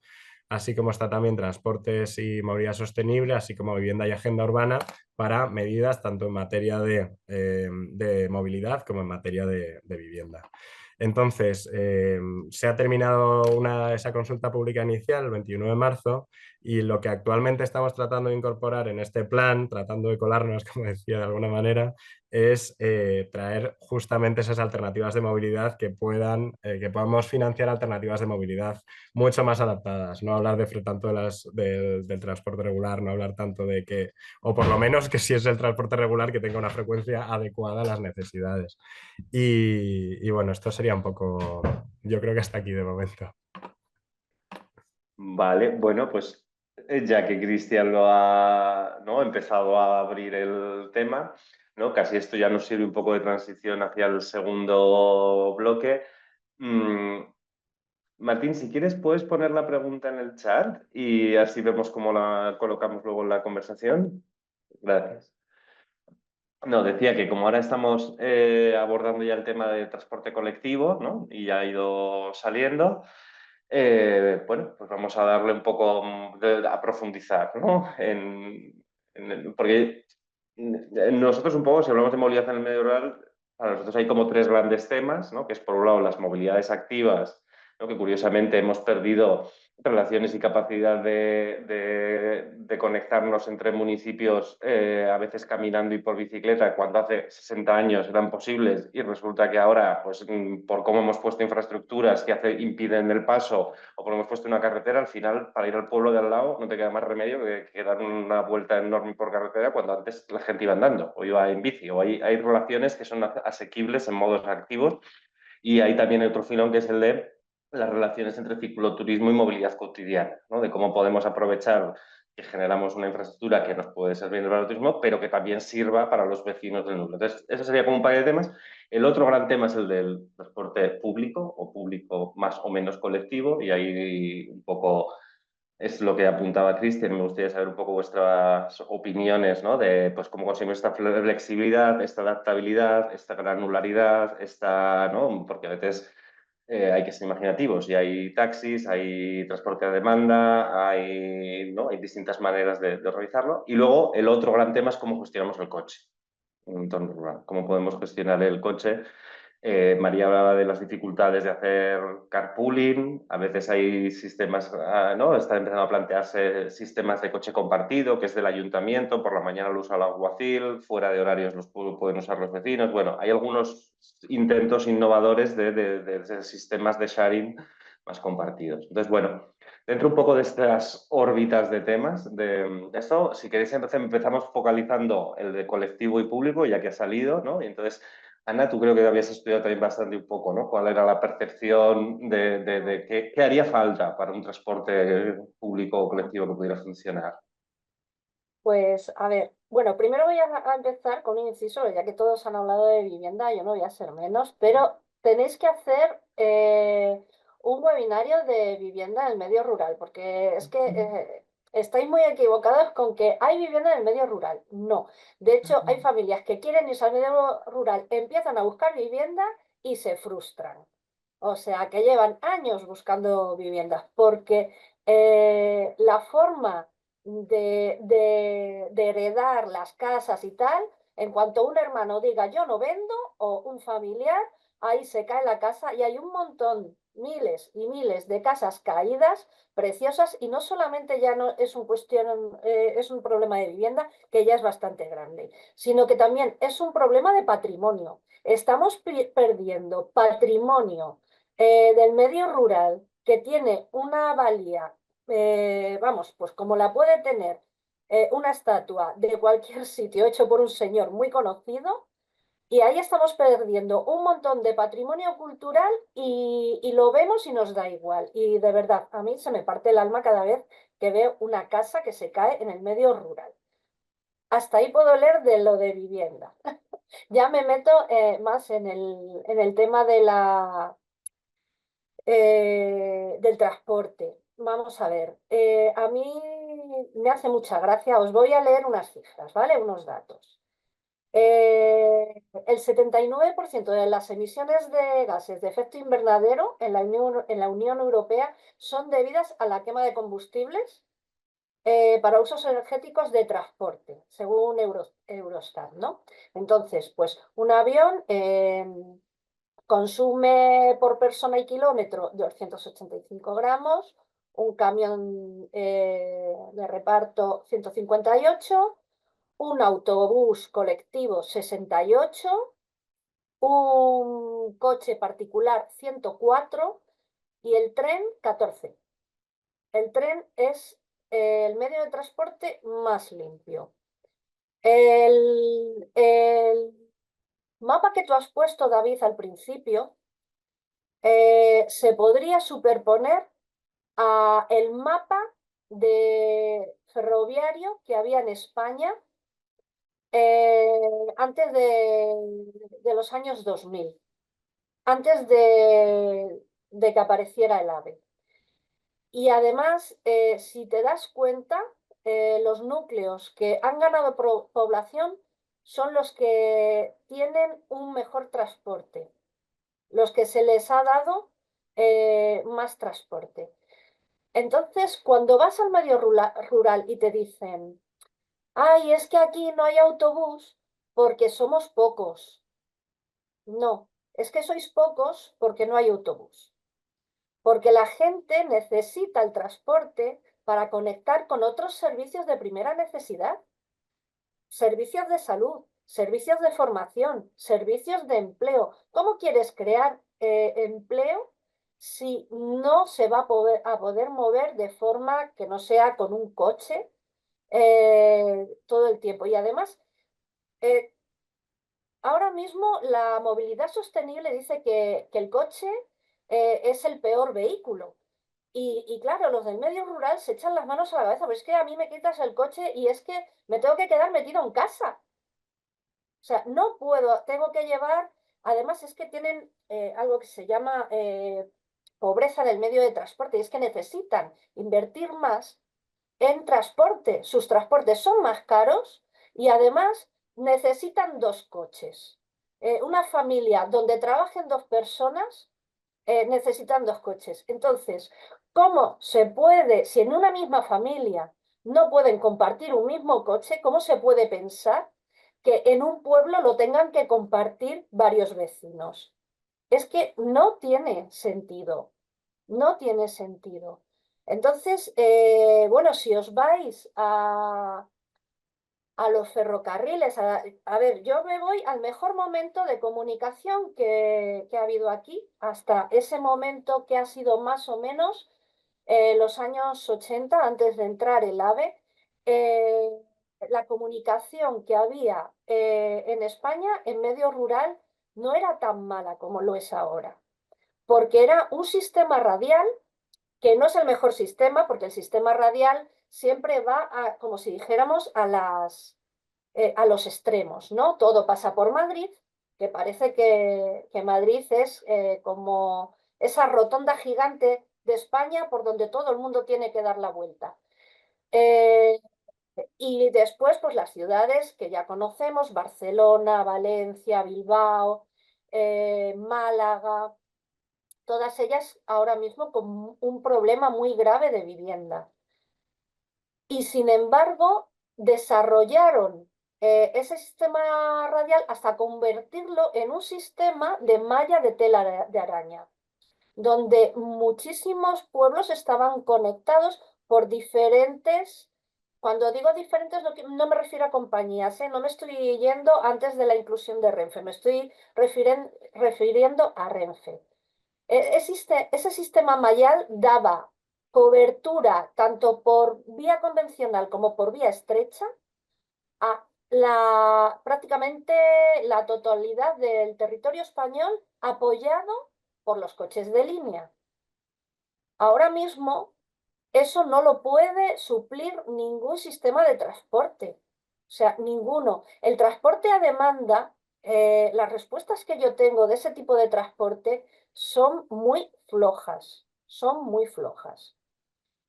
así como está también Transportes y Movilidad Sostenible, así como Vivienda y Agenda Urbana, para medidas tanto en materia de movilidad como en materia de vivienda. Entonces, se ha terminado esa consulta pública inicial el 21 de marzo y lo que actualmente estamos tratando de incorporar en este plan, tratando de colarnos, como decía de alguna manera, es traer justamente esas alternativas de movilidad que podamos financiar alternativas de movilidad mucho más adaptadas, no hablar tanto del transporte regular, no hablar tanto de que, o por lo menos que si es el transporte regular, que tenga una frecuencia adecuada a las necesidades. Y bueno, esto sería un poco, yo creo que hasta aquí de momento. Vale, bueno, pues ya que Cristian lo ha, ¿no?, empezado a abrir el tema, ¿no?, casi esto ya nos sirve un poco de transición hacia el segundo bloque. Martín, si quieres, puedes poner la pregunta en el chat y así vemos cómo la colocamos luego en la conversación. Gracias. No, decía que como ahora estamos abordando ya el tema de transporte colectivo, ¿no?, y ya ha ido saliendo, bueno, pues vamos a darle un poco a profundizar, ¿no? Porque nosotros un poco, si hablamos de movilidad en el medio rural, para nosotros hay como tres grandes temas, ¿no?, que es por un lado las movilidades activas, ¿no?, que curiosamente hemos perdido relaciones y capacidad de conectarnos entre municipios, a veces caminando y por bicicleta, cuando hace 60 años eran posibles y resulta que ahora, pues por cómo hemos puesto infraestructuras que impiden el paso o por hemos puesto una carretera, al final para ir al pueblo de al lado no te queda más remedio que dar una vuelta enorme por carretera cuando antes la gente iba andando o iba en bici, o hay relaciones que son asequibles en modos activos. Y hay también otro filón que es el de las relaciones entre cicloturismo y movilidad cotidiana, ¿no?, de cómo podemos aprovechar que generamos una infraestructura que nos puede servir para el turismo, pero que también sirva para los vecinos del núcleo. Entonces, eso sería como un par de temas. El otro gran tema es el del transporte público o público más o menos colectivo, y ahí un poco es lo que apuntaba Cristian. Me gustaría saber un poco vuestras opiniones, ¿no? De pues, cómo conseguimos esta flexibilidad, esta adaptabilidad, esta granularidad, ¿no? Porque a veces hay que ser imaginativos y hay taxis, hay transporte a demanda, ¿no? Hay distintas maneras de organizarlo. Y luego el otro gran tema es cómo gestionamos el coche en un entorno rural, cómo podemos gestionar el coche. María hablaba de las dificultades de hacer carpooling. A veces hay sistemas, ¿no? Están empezando a plantearse sistemas de coche compartido, que es del ayuntamiento, por la mañana lo usa el alguacil, fuera de horarios los pueden usar los vecinos. Bueno, hay algunos intentos innovadores de sistemas de sharing más compartidos. Entonces, bueno, dentro un poco de estas órbitas de temas de esto, si queréis empezamos focalizando el de colectivo y público, ya que ha salido, ¿no? Y entonces, Ana, tú creo que habías estudiado también bastante un poco, ¿no? ¿Cuál era la percepción de qué haría falta para un transporte público o colectivo que pudiera funcionar? Pues a ver, bueno, primero voy a empezar con un inciso, ya que todos han hablado de vivienda, yo no voy a ser menos, pero tenéis que hacer un webinario de vivienda en el medio rural, porque es que estáis muy equivocados con que hay vivienda en el medio rural. No, de hecho hay familias que quieren irse al medio rural, empiezan a buscar vivienda y se frustran. O sea, que llevan años buscando viviendas, porque la forma de heredar las casas y tal, en cuanto un hermano diga yo no vendo o un familiar, ahí se cae la casa y hay un montón, miles y miles de casas caídas, preciosas, y no solamente ya no es es un problema de vivienda, que ya es bastante grande, sino que también es un problema de patrimonio. Estamos perdiendo patrimonio del medio rural que tiene una valía, vamos, pues como la puede tener una estatua de cualquier sitio hecho por un señor muy conocido, y ahí estamos perdiendo un montón de patrimonio cultural y lo vemos y nos da igual. Y de verdad, a mí se me parte el alma cada vez que veo una casa que se cae en el medio rural. Hasta ahí puedo leer de lo de vivienda. Ya me meto más en el tema de del transporte. Vamos a ver, a mí me hace mucha gracia, os voy a leer unas cifras, ¿vale? Unos datos. El 79% de las emisiones de gases de efecto invernadero en la Unión Europea son debidas a la quema de combustibles para usos energéticos de transporte, según Eurostat, ¿no? Entonces, pues un avión consume por persona y kilómetro 285 gramos, un camión de reparto 158, un autobús colectivo 68, un coche particular 104 y el tren 14. El tren es el medio de transporte más limpio. El mapa que tú has puesto, David, al principio, se podría superponer a el mapa de ferroviario que había en España antes de los años 2000, antes de que apareciera el AVE. Y además, si te das cuenta, los núcleos que han ganado población son los que tienen un mejor transporte, los que se les ha dado más transporte. Entonces, cuando vas al medio rural y te dicen, ay, es que aquí no hay autobús porque somos pocos. No, es que sois pocos porque no hay autobús. Porque la gente necesita el transporte para conectar con otros servicios de primera necesidad. Servicios de salud, servicios de formación, servicios de empleo. ¿Cómo quieres crear empleo si no se va a poder mover de forma que no sea con un coche todo el tiempo? Y además, ahora mismo la movilidad sostenible dice que el coche es el peor vehículo. Y claro, los del medio rural se echan las manos a la cabeza, pero es que a mí me quitas el coche y es que me tengo que quedar metido en casa. O sea, no puedo, tengo que llevar, además es que tienen algo que se llama pobreza en el medio de transporte, y es que necesitan invertir más en transporte. Sus transportes son más caros y además necesitan 2 coches. Una familia donde trabajen 2 personas necesitan 2 coches. Entonces, ¿cómo se puede, si en una misma familia no pueden compartir un mismo coche, cómo se puede pensar que en un pueblo lo tengan que compartir varios vecinos? Es que no tiene sentido, no tiene sentido. Entonces, bueno, si os vais a los ferrocarriles, a ver, yo me voy al mejor momento de comunicación que ha habido aquí, hasta ese momento que ha sido más o menos los años 80, antes de entrar el AVE. La comunicación que había en España en medio rural no era tan mala como lo es ahora, porque era un sistema radial que no es el mejor sistema, porque el sistema radial siempre va como si dijéramos, a los extremos, ¿no? Todo pasa por Madrid, que parece que Madrid es como esa rotonda gigante de España por donde todo el mundo tiene que dar la vuelta. Y después, pues las ciudades que ya conocemos, Barcelona, Valencia, Bilbao, Málaga, todas ellas ahora mismo con un problema muy grave de vivienda. Y sin embargo, desarrollaron ese sistema radial hasta convertirlo en un sistema de malla de tela de araña, donde muchísimos pueblos estaban conectados por diferentes, cuando digo diferentes no me refiero a compañías, no me estoy yendo antes de la inclusión de Renfe, me estoy refiriendo a Renfe. Ese sistema mallal daba cobertura tanto por vía convencional como por vía estrecha a prácticamente la totalidad del territorio español, apoyado por los coches de línea. Ahora mismo eso no lo puede suplir ningún sistema de transporte, o sea, ninguno. El transporte a demanda, las respuestas que yo tengo de ese tipo de transporte son muy flojas, son muy flojas.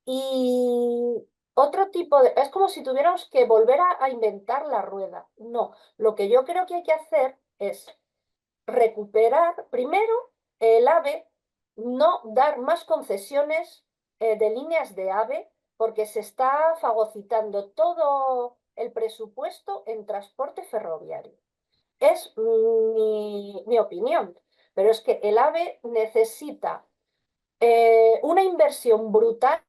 Y otro tipo de... Es como si tuviéramos que volver a inventar la rueda. No, lo que yo creo que hay que hacer es recuperar primero el AVE, no dar más concesiones de líneas de AVE, porque se está fagocitando todo el presupuesto en transporte ferroviario. Es mi opinión, pero es que el AVE necesita una inversión brutal,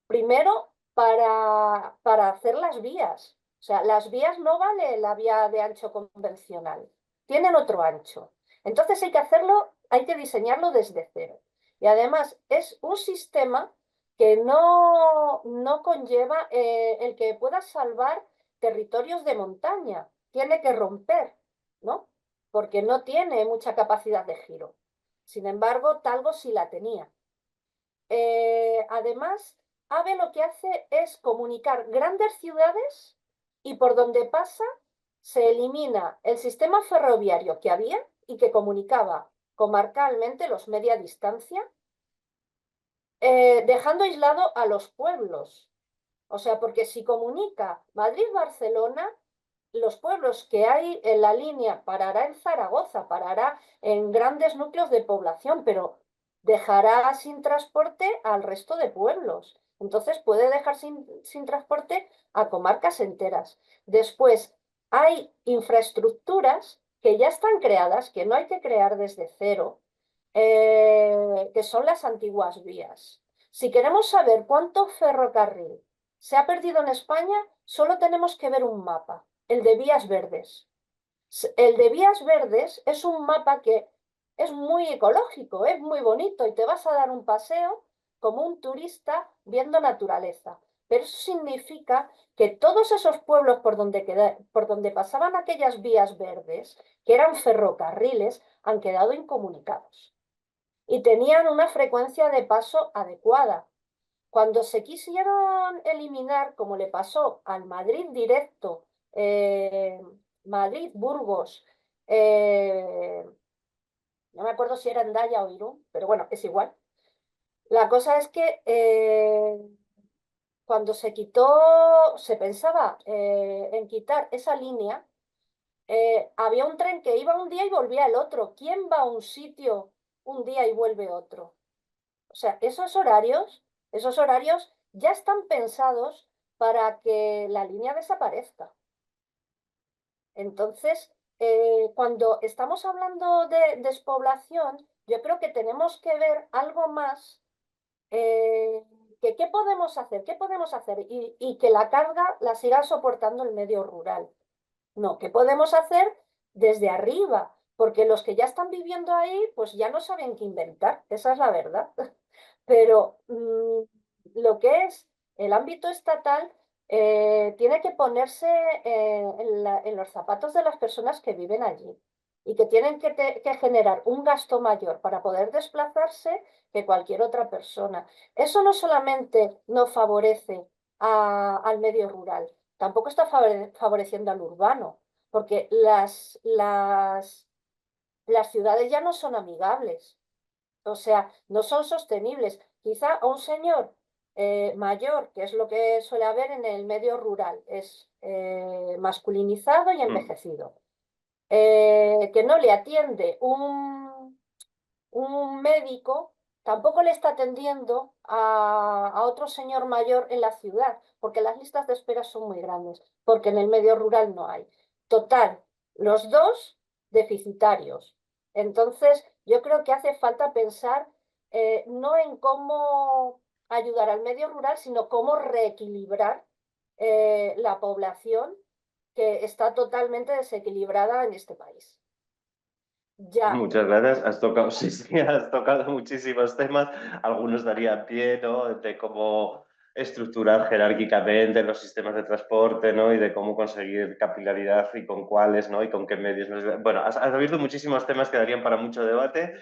primero, para hacer las vías. O sea, las vías no vale la vía de ancho convencional, tienen otro ancho. Entonces hay que hacerlo, hay que diseñarlo desde cero. Y además es un sistema que no conlleva el que pueda salvar territorios de montaña. Tiene que romper, ¿no? Porque no tiene mucha capacidad de giro. Sin embargo, Talgo sí la tenía. Además, AVE lo que hace es comunicar grandes ciudades y por donde pasa se elimina el sistema ferroviario que había y que comunicaba comarcalmente los media distancia, dejando aislado a los pueblos. O sea, porque si comunica Madrid-Barcelona, los pueblos que hay en la línea parará en Zaragoza, parará en grandes núcleos de población, pero dejará sin transporte al resto de pueblos. Entonces puede dejar sin transporte a comarcas enteras. Después, hay infraestructuras que ya están creadas, que no hay que crear desde cero, que son las antiguas vías. Si queremos saber cuánto ferrocarril se ha perdido en España, solo tenemos que ver un mapa, el de Vías Verdes. El de Vías Verdes es un mapa que es muy ecológico, es muy bonito y te vas a dar un paseo como un turista viendo naturaleza. Pero eso significa que todos esos pueblos por donde pasaban aquellas vías verdes, que eran ferrocarriles, han quedado incomunicados. Y tenían una frecuencia de paso adecuada. Cuando se quisieron eliminar, como le pasó al Madrid directo, Madrid-Burgos, no me acuerdo si era Hendaya o Irún, pero bueno, es igual. La cosa es que cuando se quitó, se pensaba en quitar esa línea, había un tren que iba un día y volvía el otro. ¿Quién va a un sitio un día y vuelve otro? O sea, esos horarios ya están pensados para que la línea desaparezca. Entonces, cuando estamos hablando de despoblación, yo creo que tenemos que ver algo más que qué podemos hacer, y que la carga la siga soportando el medio rural. No, ¿qué podemos hacer desde arriba? Porque los que ya están viviendo ahí, pues ya no saben qué inventar, esa es la verdad. Pero lo que es el ámbito estatal tiene que ponerse en los zapatos de las personas que viven allí y que tienen que generar un gasto mayor para poder desplazarse que cualquier otra persona. Eso no solamente no favorece al medio rural, tampoco está favoreciendo al urbano, porque las ciudades ya no son amigables. O sea, no son sostenibles. Quizá a un señor mayor, que es lo que suele haber en el medio rural, es masculinizado y envejecido, que no le atiende un médico, tampoco le está atendiendo a otro señor mayor en la ciudad, porque las listas de espera son muy grandes, porque en el medio rural no hay. Total, los dos deficitarios. Entonces, yo creo que hace falta pensar no en cómo ayudar al medio rural, sino cómo reequilibrar la población que está totalmente desequilibrada en este país. Ya. Muchas gracias. Has tocado, sí, sí, has tocado muchísimos temas. Algunos darían pie, ¿no? De cómo estructurar jerárquicamente los sistemas de transporte, ¿no? Y de cómo conseguir capilaridad y con cuáles, ¿no? Y con qué medios. Bueno, has abierto muchísimos temas que darían para mucho debate.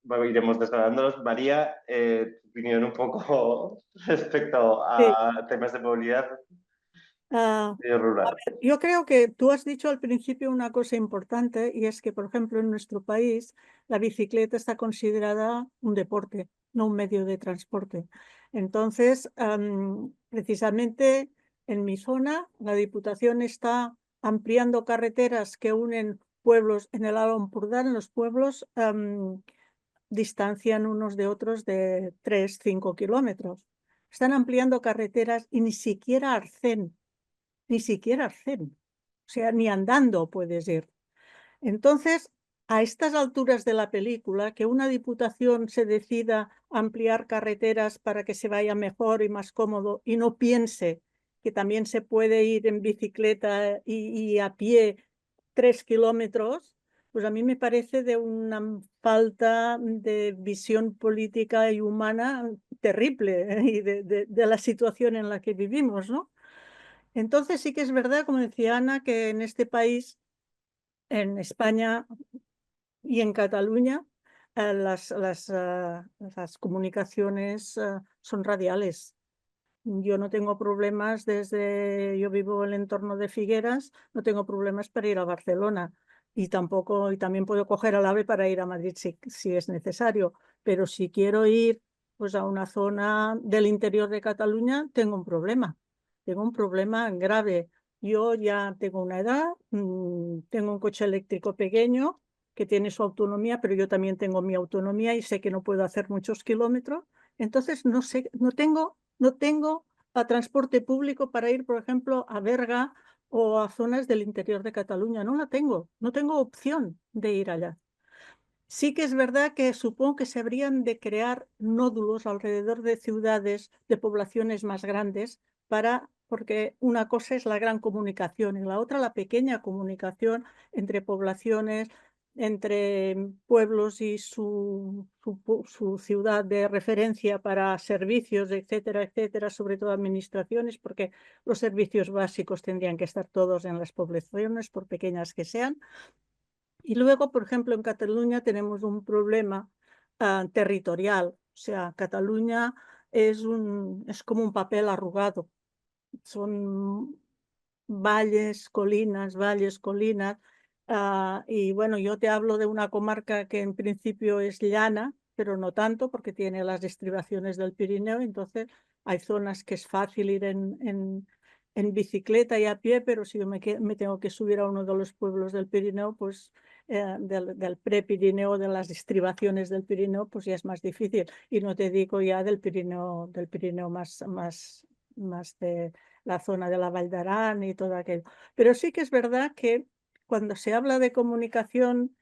Bueno, iremos desgranándolos. María, tu opinión un poco respecto Sí. a temas de movilidad Ah, rural. yo creo que tú has dicho al principio una cosa importante y es que, por ejemplo, en nuestro país la bicicleta está considerada un deporte, no un medio de transporte. Entonces, precisamente en mi zona, la Diputación está ampliando carreteras que unen pueblos en el Alto Ampurdán. Los pueblos distancian unos de otros de 3, 5 kilómetros. Están ampliando carreteras y ni siquiera Arcén, o sea, ni andando puedes ir. Entonces, a estas alturas de la película, que una diputación se decida a ampliar carreteras para que se vaya mejor y más cómodo y no piense que también se puede ir en bicicleta y a pie 3 kilómetros, pues a mí me parece de una falta de visión política y humana terrible y de la situación en la que vivimos, ¿no? Entonces sí que es verdad, como decía Ana, que en este país, en España y en Cataluña, las comunicaciones son radiales. Yo no tengo problemas yo vivo en el entorno de Figueras, no tengo problemas para ir a Barcelona y también puedo coger el AVE para ir a Madrid si es necesario, pero si quiero ir pues a una zona del interior de Cataluña, tengo un problema grave. Yo ya tengo una edad, tengo un coche eléctrico pequeño que tiene su autonomía, pero yo también tengo mi autonomía y sé que no puedo hacer muchos kilómetros. Entonces no tengo a transporte público para ir, por ejemplo, a Berga o a zonas del interior de Cataluña. No tengo opción de ir allá. Sí que es verdad que supongo que se habrían de crear nódulos alrededor de ciudades, de poblaciones más grandes, porque una cosa es la gran comunicación y la otra la pequeña comunicación entre poblaciones, entre pueblos y su ciudad de referencia para servicios, etcétera, etcétera, sobre todo administraciones, porque los servicios básicos tendrían que estar todos en las poblaciones, por pequeñas que sean. Y luego, por ejemplo, en Cataluña tenemos un problema territorial. O sea, Cataluña es como un papel arrugado. Son valles, colinas, y bueno, yo te hablo de una comarca que en principio es llana, pero no tanto porque tiene las estribaciones del Pirineo, entonces hay zonas que es fácil ir en bicicleta y a pie, pero si yo me tengo que subir a uno de los pueblos del Pirineo, pues del prepirineo, de las estribaciones del Pirineo, pues ya es más difícil. Y no te digo ya del Pirineo más de la zona de la Vall d'Aran y todo aquello. Pero sí que es verdad que cuando se habla de comunicación,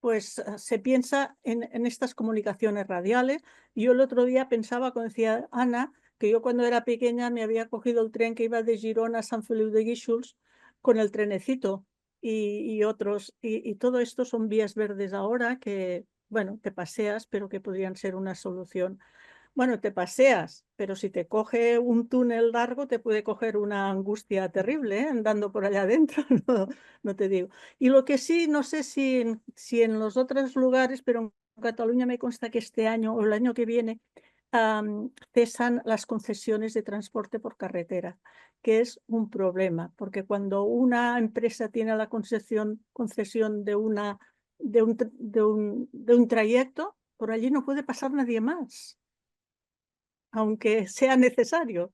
pues se piensa en estas comunicaciones radiales. Yo el otro día pensaba, como decía Ana, que yo cuando era pequeña me había cogido el tren que iba de Girona a Sant Feliu de Guíxols con el trenecito y otros, y todo esto son vías verdes ahora que, bueno, te paseas, pero que podrían ser una solución. Bueno, te paseas, pero si te coge un túnel largo, te puede coger una angustia terrible, ¿eh? Andando por allá adentro, no te digo. Y lo que sí, no sé si en los otros lugares, pero en Cataluña me consta que este año o el año que viene cesan las concesiones de transporte por carretera, que es un problema, porque cuando una empresa tiene la concesión de un trayecto, por allí no puede pasar nadie más, aunque sea necesario.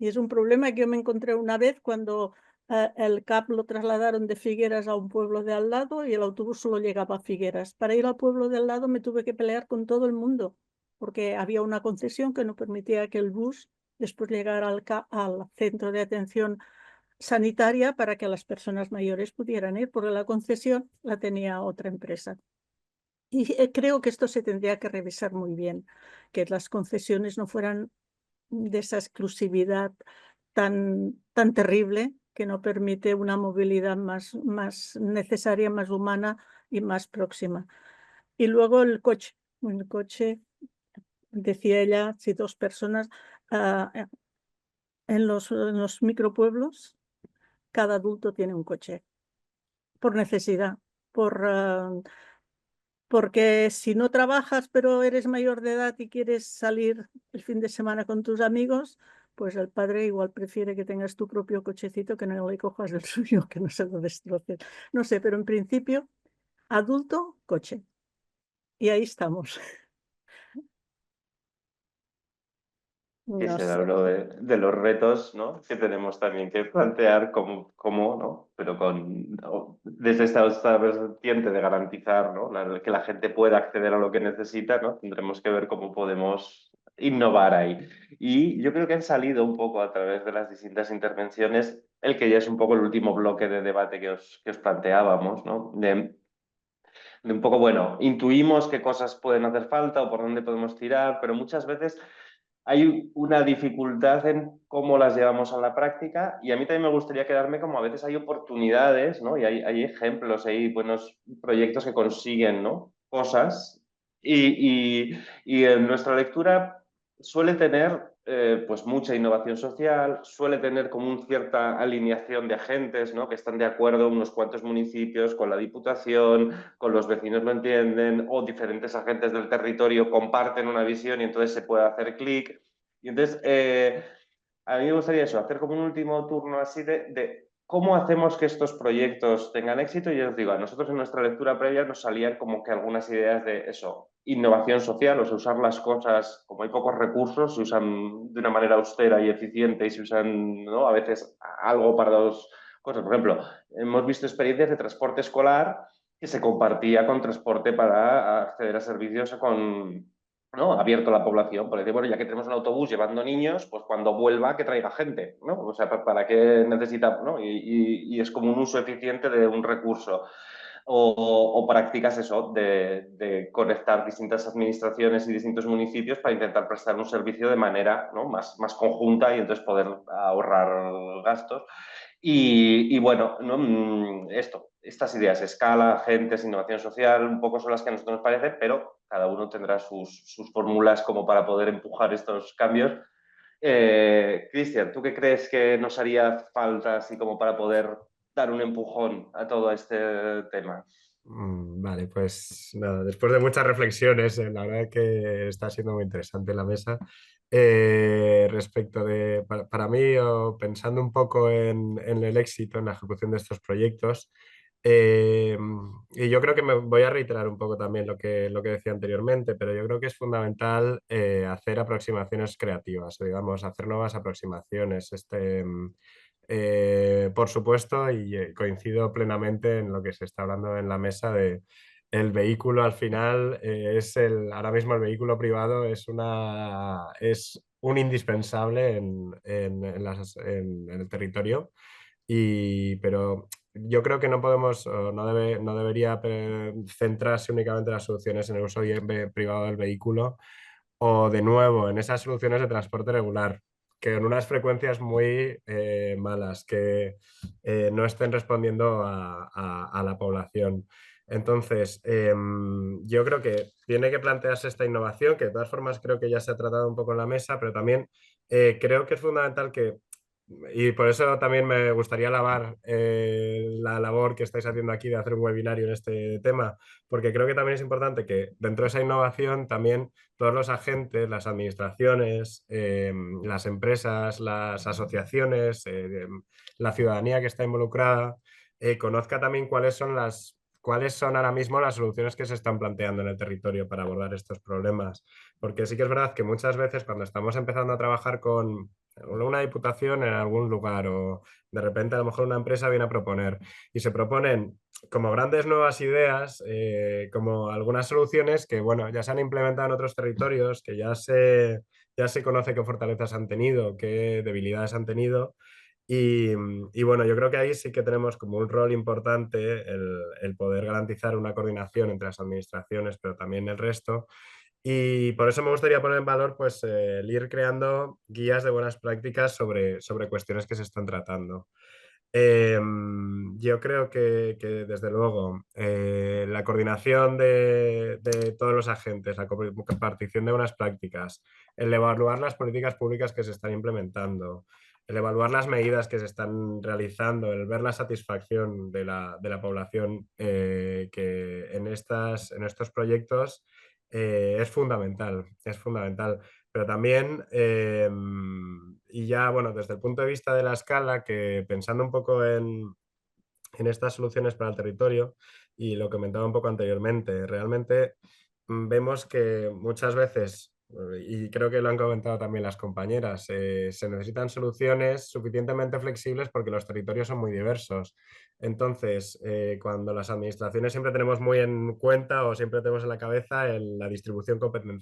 Y es un problema que yo me encontré una vez cuando el CAP lo trasladaron de Figueras a un pueblo de al lado y el autobús solo llegaba a Figueras. Para ir al pueblo de al lado me tuve que pelear con todo el mundo, porque había una concesión que no permitía que el bus después llegara al centro de atención sanitaria para que las personas mayores pudieran ir, porque la concesión la tenía otra empresa. Y creo que esto se tendría que revisar muy bien, que las concesiones no fueran de esa exclusividad tan terrible que no permite una movilidad más necesaria, más humana y más próxima. Y luego el coche. El coche, decía ella, si dos personas en los micropueblos, cada adulto tiene un coche, por necesidad, porque si no trabajas pero eres mayor de edad y quieres salir el fin de semana con tus amigos, pues el padre igual prefiere que tengas tu propio cochecito, que no le cojas el suyo, que no se lo destroces. No sé, pero en principio, adulto, coche. Y ahí estamos. Y No será sé. uno de los retos, ¿no?, que tenemos también que plantear cómo, ¿no? Pero desde esta vertiente de garantizar, ¿no?, que la gente pueda acceder a lo que necesita, ¿no? Tendremos que ver cómo podemos innovar ahí. Y yo creo que han salido un poco a través de las distintas intervenciones, el que ya es un poco el último bloque de debate que os planteábamos, ¿no? De un poco, bueno, intuimos qué cosas pueden hacer falta o por dónde podemos tirar, pero muchas veces hay una dificultad en cómo las llevamos a la práctica, y a mí también me gustaría quedarme como a veces hay oportunidades, ¿no? Y hay ejemplos, hay buenos proyectos que consiguen, ¿no?, cosas, y en nuestra lectura suele tener pues mucha innovación social, suele tener como una cierta alineación de agentes, ¿no?, que están de acuerdo unos cuantos municipios con la Diputación, con los vecinos lo entienden, o diferentes agentes del territorio comparten una visión y entonces se puede hacer clic. Y entonces, a mí me gustaría eso, hacer como un último turno así de cómo hacemos que estos proyectos tengan éxito. Y yo os digo, a nosotros en nuestra lectura previa nos salían como que algunas ideas de eso, innovación social, o sea, usar las cosas, como hay pocos recursos, se usan de una manera austera y eficiente y se usan, ¿no?, a veces algo para dos cosas. Por ejemplo, hemos visto experiencias de transporte escolar que se compartía con transporte para acceder a servicios ¿no?, abierto a la población, por decir, bueno, ya que tenemos un autobús llevando niños, pues cuando vuelva que traiga gente, ¿no? O sea, ¿para qué necesita, ¿no? Y es como un uso eficiente de un recurso. O prácticas eso, de conectar distintas administraciones y distintos municipios para intentar prestar un servicio de manera, ¿no?, más conjunta y entonces poder ahorrar gastos. Y bueno, ¿no?, estas ideas, escala, agentes, innovación social, un poco son las que a nosotros nos parecen, pero cada uno tendrá sus fórmulas como para poder empujar estos cambios. Cristian, ¿tú qué crees que nos haría falta así como para poder dar un empujón a todo este tema? Vale, pues nada, después de muchas reflexiones, la verdad que está siendo muy interesante la mesa. Respecto de, para mí, o pensando un poco en el éxito, en la ejecución de estos proyectos, eh, y yo creo que me voy a reiterar un poco también lo que decía anteriormente, pero yo creo que es fundamental hacer aproximaciones creativas, o digamos, hacer nuevas aproximaciones. Por supuesto, y coincido plenamente en lo que se está hablando en la mesa de el vehículo al final ahora mismo el vehículo privado es un indispensable en el territorio, pero yo creo que no podemos, o no debería centrarse únicamente las soluciones en el uso privado del vehículo o de nuevo en esas soluciones de transporte regular, que en unas frecuencias muy malas, que no estén respondiendo a la población. Entonces, yo creo que tiene que plantearse esta innovación, que de todas formas creo que ya se ha tratado un poco en la mesa, pero también creo que es fundamental y por eso también me gustaría alabar la labor que estáis haciendo aquí de hacer un webinario en este tema, porque creo que también es importante que dentro de esa innovación también todos los agentes, las administraciones, las empresas, las asociaciones, la ciudadanía que está involucrada, conozca también cuáles son ahora mismo las soluciones que se están planteando en el territorio para abordar estos problemas. Porque sí que es verdad que muchas veces cuando estamos empezando a trabajar con una diputación en algún lugar o de repente a lo mejor una empresa viene a proponer y se proponen como grandes nuevas ideas, como algunas soluciones que, bueno, ya se han implementado en otros territorios, que ya se conoce qué fortalezas han tenido, qué debilidades han tenido. Y bueno, yo creo que ahí sí que tenemos como un rol importante el poder garantizar una coordinación entre las administraciones, pero también el resto. Y por eso me gustaría poner en valor pues, el ir creando guías de buenas prácticas sobre cuestiones que se están tratando. Yo creo que, desde luego la coordinación de todos los agentes, la compartición de buenas prácticas, el evaluar las políticas públicas que se están implementando, el evaluar las medidas que se están realizando, el ver la satisfacción de la población que en estos proyectos es fundamental, es fundamental. Pero también, y ya, bueno, desde el punto de vista de la escala, que pensando un poco en estas soluciones para el territorio y lo que comentaba un poco anteriormente, realmente vemos que muchas veces, y creo que lo han comentado también las compañeras, se necesitan soluciones suficientemente flexibles porque los territorios son muy diversos. Entonces, cuando las administraciones siempre tenemos muy en cuenta o siempre tenemos en la cabeza la distribución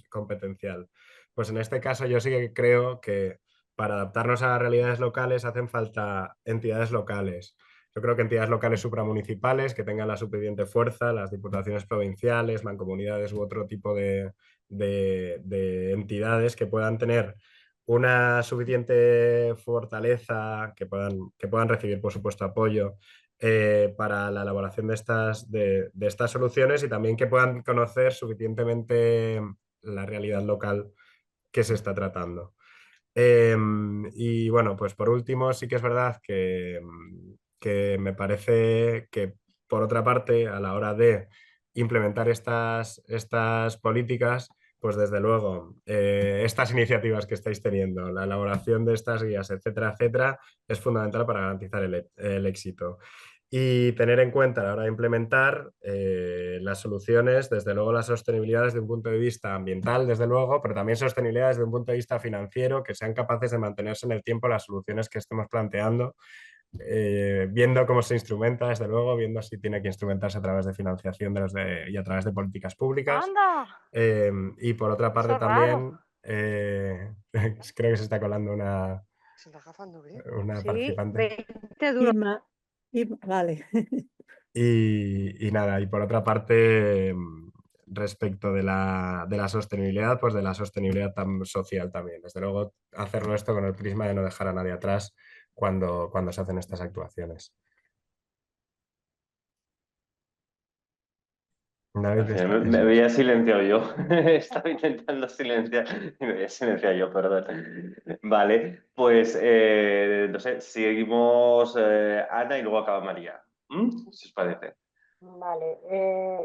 competencial, pues en este caso yo sí que creo que para adaptarnos a las realidades locales hacen falta entidades locales. Yo creo que entidades locales supramunicipales que tengan la suficiente fuerza, las diputaciones provinciales, mancomunidades u otro tipo de entidades que puedan tener una suficiente fortaleza, que puedan recibir, por supuesto, apoyo para la elaboración de estas soluciones y también que puedan conocer suficientemente la realidad local que se está tratando. Y bueno, pues por último, sí que es verdad que me parece que, por otra parte, a la hora de implementar estas políticas, pues desde luego, estas iniciativas que estáis teniendo, la elaboración de estas guías, etcétera, etcétera, es fundamental para garantizar el éxito. Y tener en cuenta a la hora de implementar las soluciones, desde luego la sostenibilidad desde un punto de vista ambiental, desde luego, pero también sostenibilidad desde un punto de vista financiero, que sean capaces de mantenerse en el tiempo las soluciones que estemos planteando, viendo cómo se instrumenta, desde luego, viendo si tiene que instrumentarse a través de financiación y a través de políticas públicas. ¡Anda! Y por otra parte Eso es raro. también, creo que se está colando ¿Se está gafando bien? una Sí, participante. 20 duros. Vale. Y nada, y por otra parte, respecto de la sostenibilidad, pues de la sostenibilidad social también. Desde luego, hacerlo esto con el prisma de no dejar a nadie atrás cuando se hacen estas actuaciones. David, Gracias. Me había silenciado yo. Estaba intentando silenciar y me había silenciado yo, perdón. Vale, pues no sé, seguimos Ana y luego acaba María. ¿Mm? Si os parece. Vale,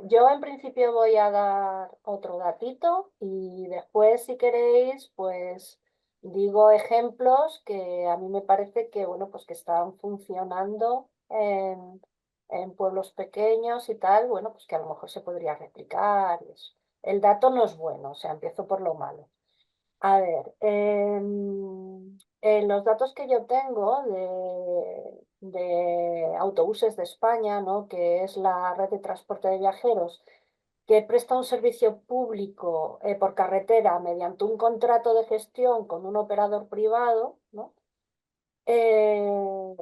yo en principio voy a dar otro datito y después, si queréis, pues digo ejemplos que a mí me parece que, bueno, pues que están funcionando en pueblos pequeños y tal, bueno, pues que a lo mejor se podría replicar y eso. El dato no es bueno, o sea, empiezo por lo malo. A ver, en los datos que yo tengo de Autobuses de España, ¿no? Que es la red de transporte de viajeros, que presta un servicio público por carretera mediante un contrato de gestión con un operador privado, ¿no?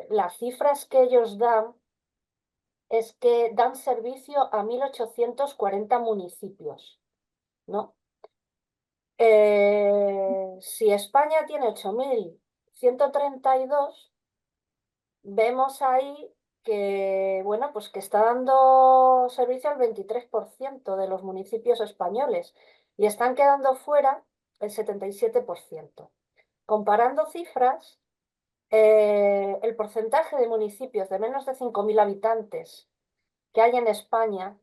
Las cifras que ellos dan es que dan servicio a 1.840 municipios, ¿no? Si España tiene 8.132, vemos ahí que, bueno, pues que está dando servicio al 23% de los municipios españoles y están quedando fuera el 77%. Comparando cifras, el porcentaje de municipios de menos de 5.000 habitantes que hay en España,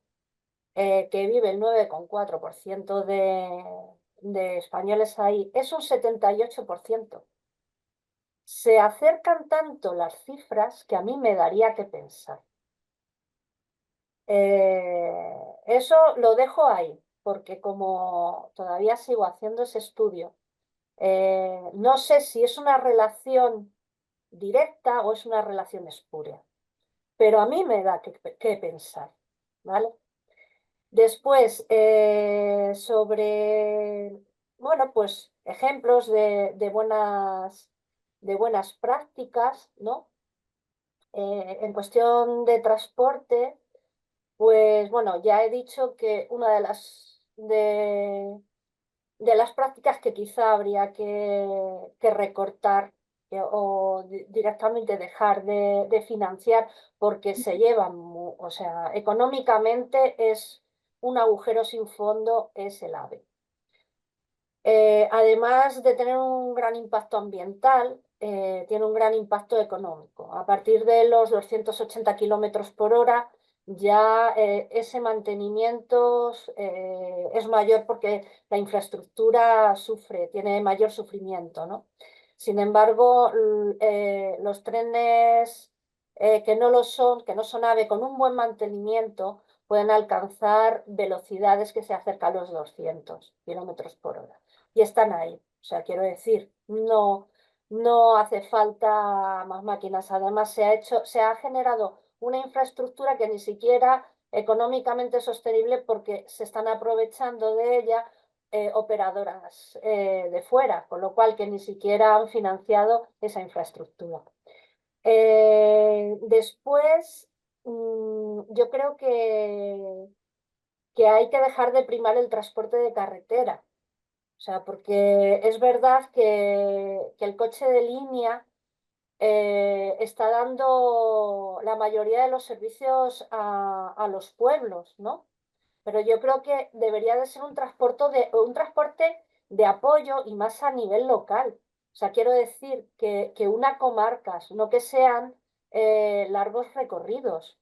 que vive el 9,4% de españoles ahí, es un 78%. Se acercan tanto las cifras que a mí me daría que pensar. Eso lo dejo ahí, porque como todavía sigo haciendo ese estudio, no sé si es una relación directa o es una relación espuria, pero a mí me da que pensar, ¿vale? Después, sobre, bueno, pues ejemplos de buenas prácticas, ¿no? En cuestión de transporte, pues bueno, ya he dicho que una de las prácticas que quizá habría que recortar o directamente dejar de financiar porque se llevan, o sea, económicamente es un agujero sin fondo, es el AVE. Además de tener un gran impacto ambiental, tiene un gran impacto económico. A partir de los 280 kilómetros por hora, ya ese mantenimiento es mayor porque la infraestructura sufre, tiene mayor sufrimiento, ¿no? Sin embargo, los trenes que no lo son, que no son AVE, con un buen mantenimiento, pueden alcanzar velocidades que se acercan a los 200 kilómetros por hora y están ahí. O sea, quiero decir, no hace falta más máquinas. Además, se ha generado una infraestructura que ni siquiera económicamente es sostenible porque se están aprovechando de ella operadoras de fuera, con lo cual que ni siquiera han financiado esa infraestructura. Después, yo creo que hay que dejar de primar el transporte de carretera. O sea, porque es verdad que el coche de línea está dando la mayoría de los servicios a los pueblos, ¿no? Pero yo creo que debería de ser un transporte de apoyo y más a nivel local. O sea, quiero decir que una comarcas, no que sean largos recorridos.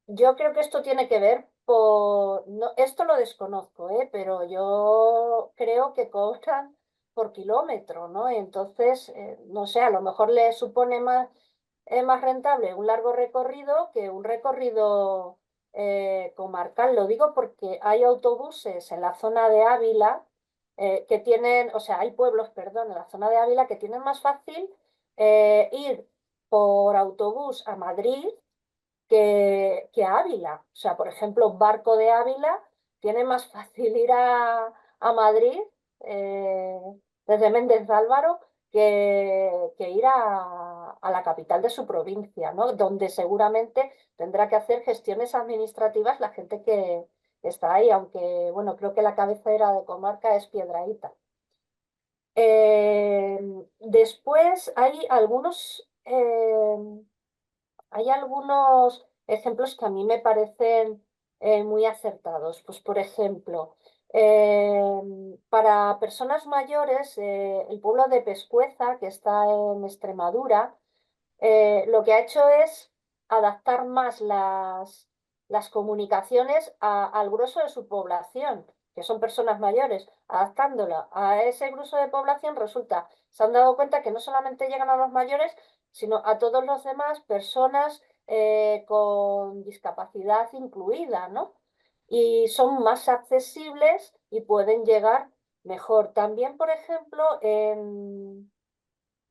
Yo creo que esto tiene que ver no, esto lo desconozco, pero yo creo que cobran por kilómetro, ¿no? Entonces, no sé, a lo mejor le supone más rentable un largo recorrido que un recorrido comarcal. Lo digo porque hay autobuses en la zona de Ávila que tienen, o sea, hay pueblos, perdón, en la zona de Ávila que tienen más fácil ir por autobús a Madrid que a Ávila. O sea, por ejemplo, Barco de Ávila tiene más fácil ir a Madrid eh, desde Méndez de Álvaro que ir a la capital de su provincia, ¿no? Donde seguramente tendrá que hacer gestiones administrativas la gente que está ahí, aunque, bueno, creo que la cabecera de comarca es Piedrahíta. Después hay algunos ejemplos que a mí me parecen muy acertados. Pues, por ejemplo, para personas mayores, el pueblo de Pescueza, que está en Extremadura, lo que ha hecho es adaptar más las comunicaciones al grueso de su población, que son personas mayores, adaptándola a ese grueso de población, resulta, se han dado cuenta que no solamente llegan a los mayores, sino a todos los demás personas con discapacidad incluida, ¿no? Y son más accesibles y pueden llegar mejor. También, por ejemplo, en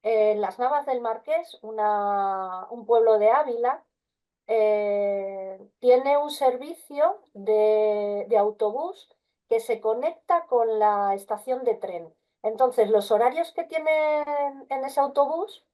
Las Navas del Marqués, un pueblo de Ávila, tiene un servicio de autobús que se conecta con la estación de tren. Entonces, los horarios que tienen en ese autobús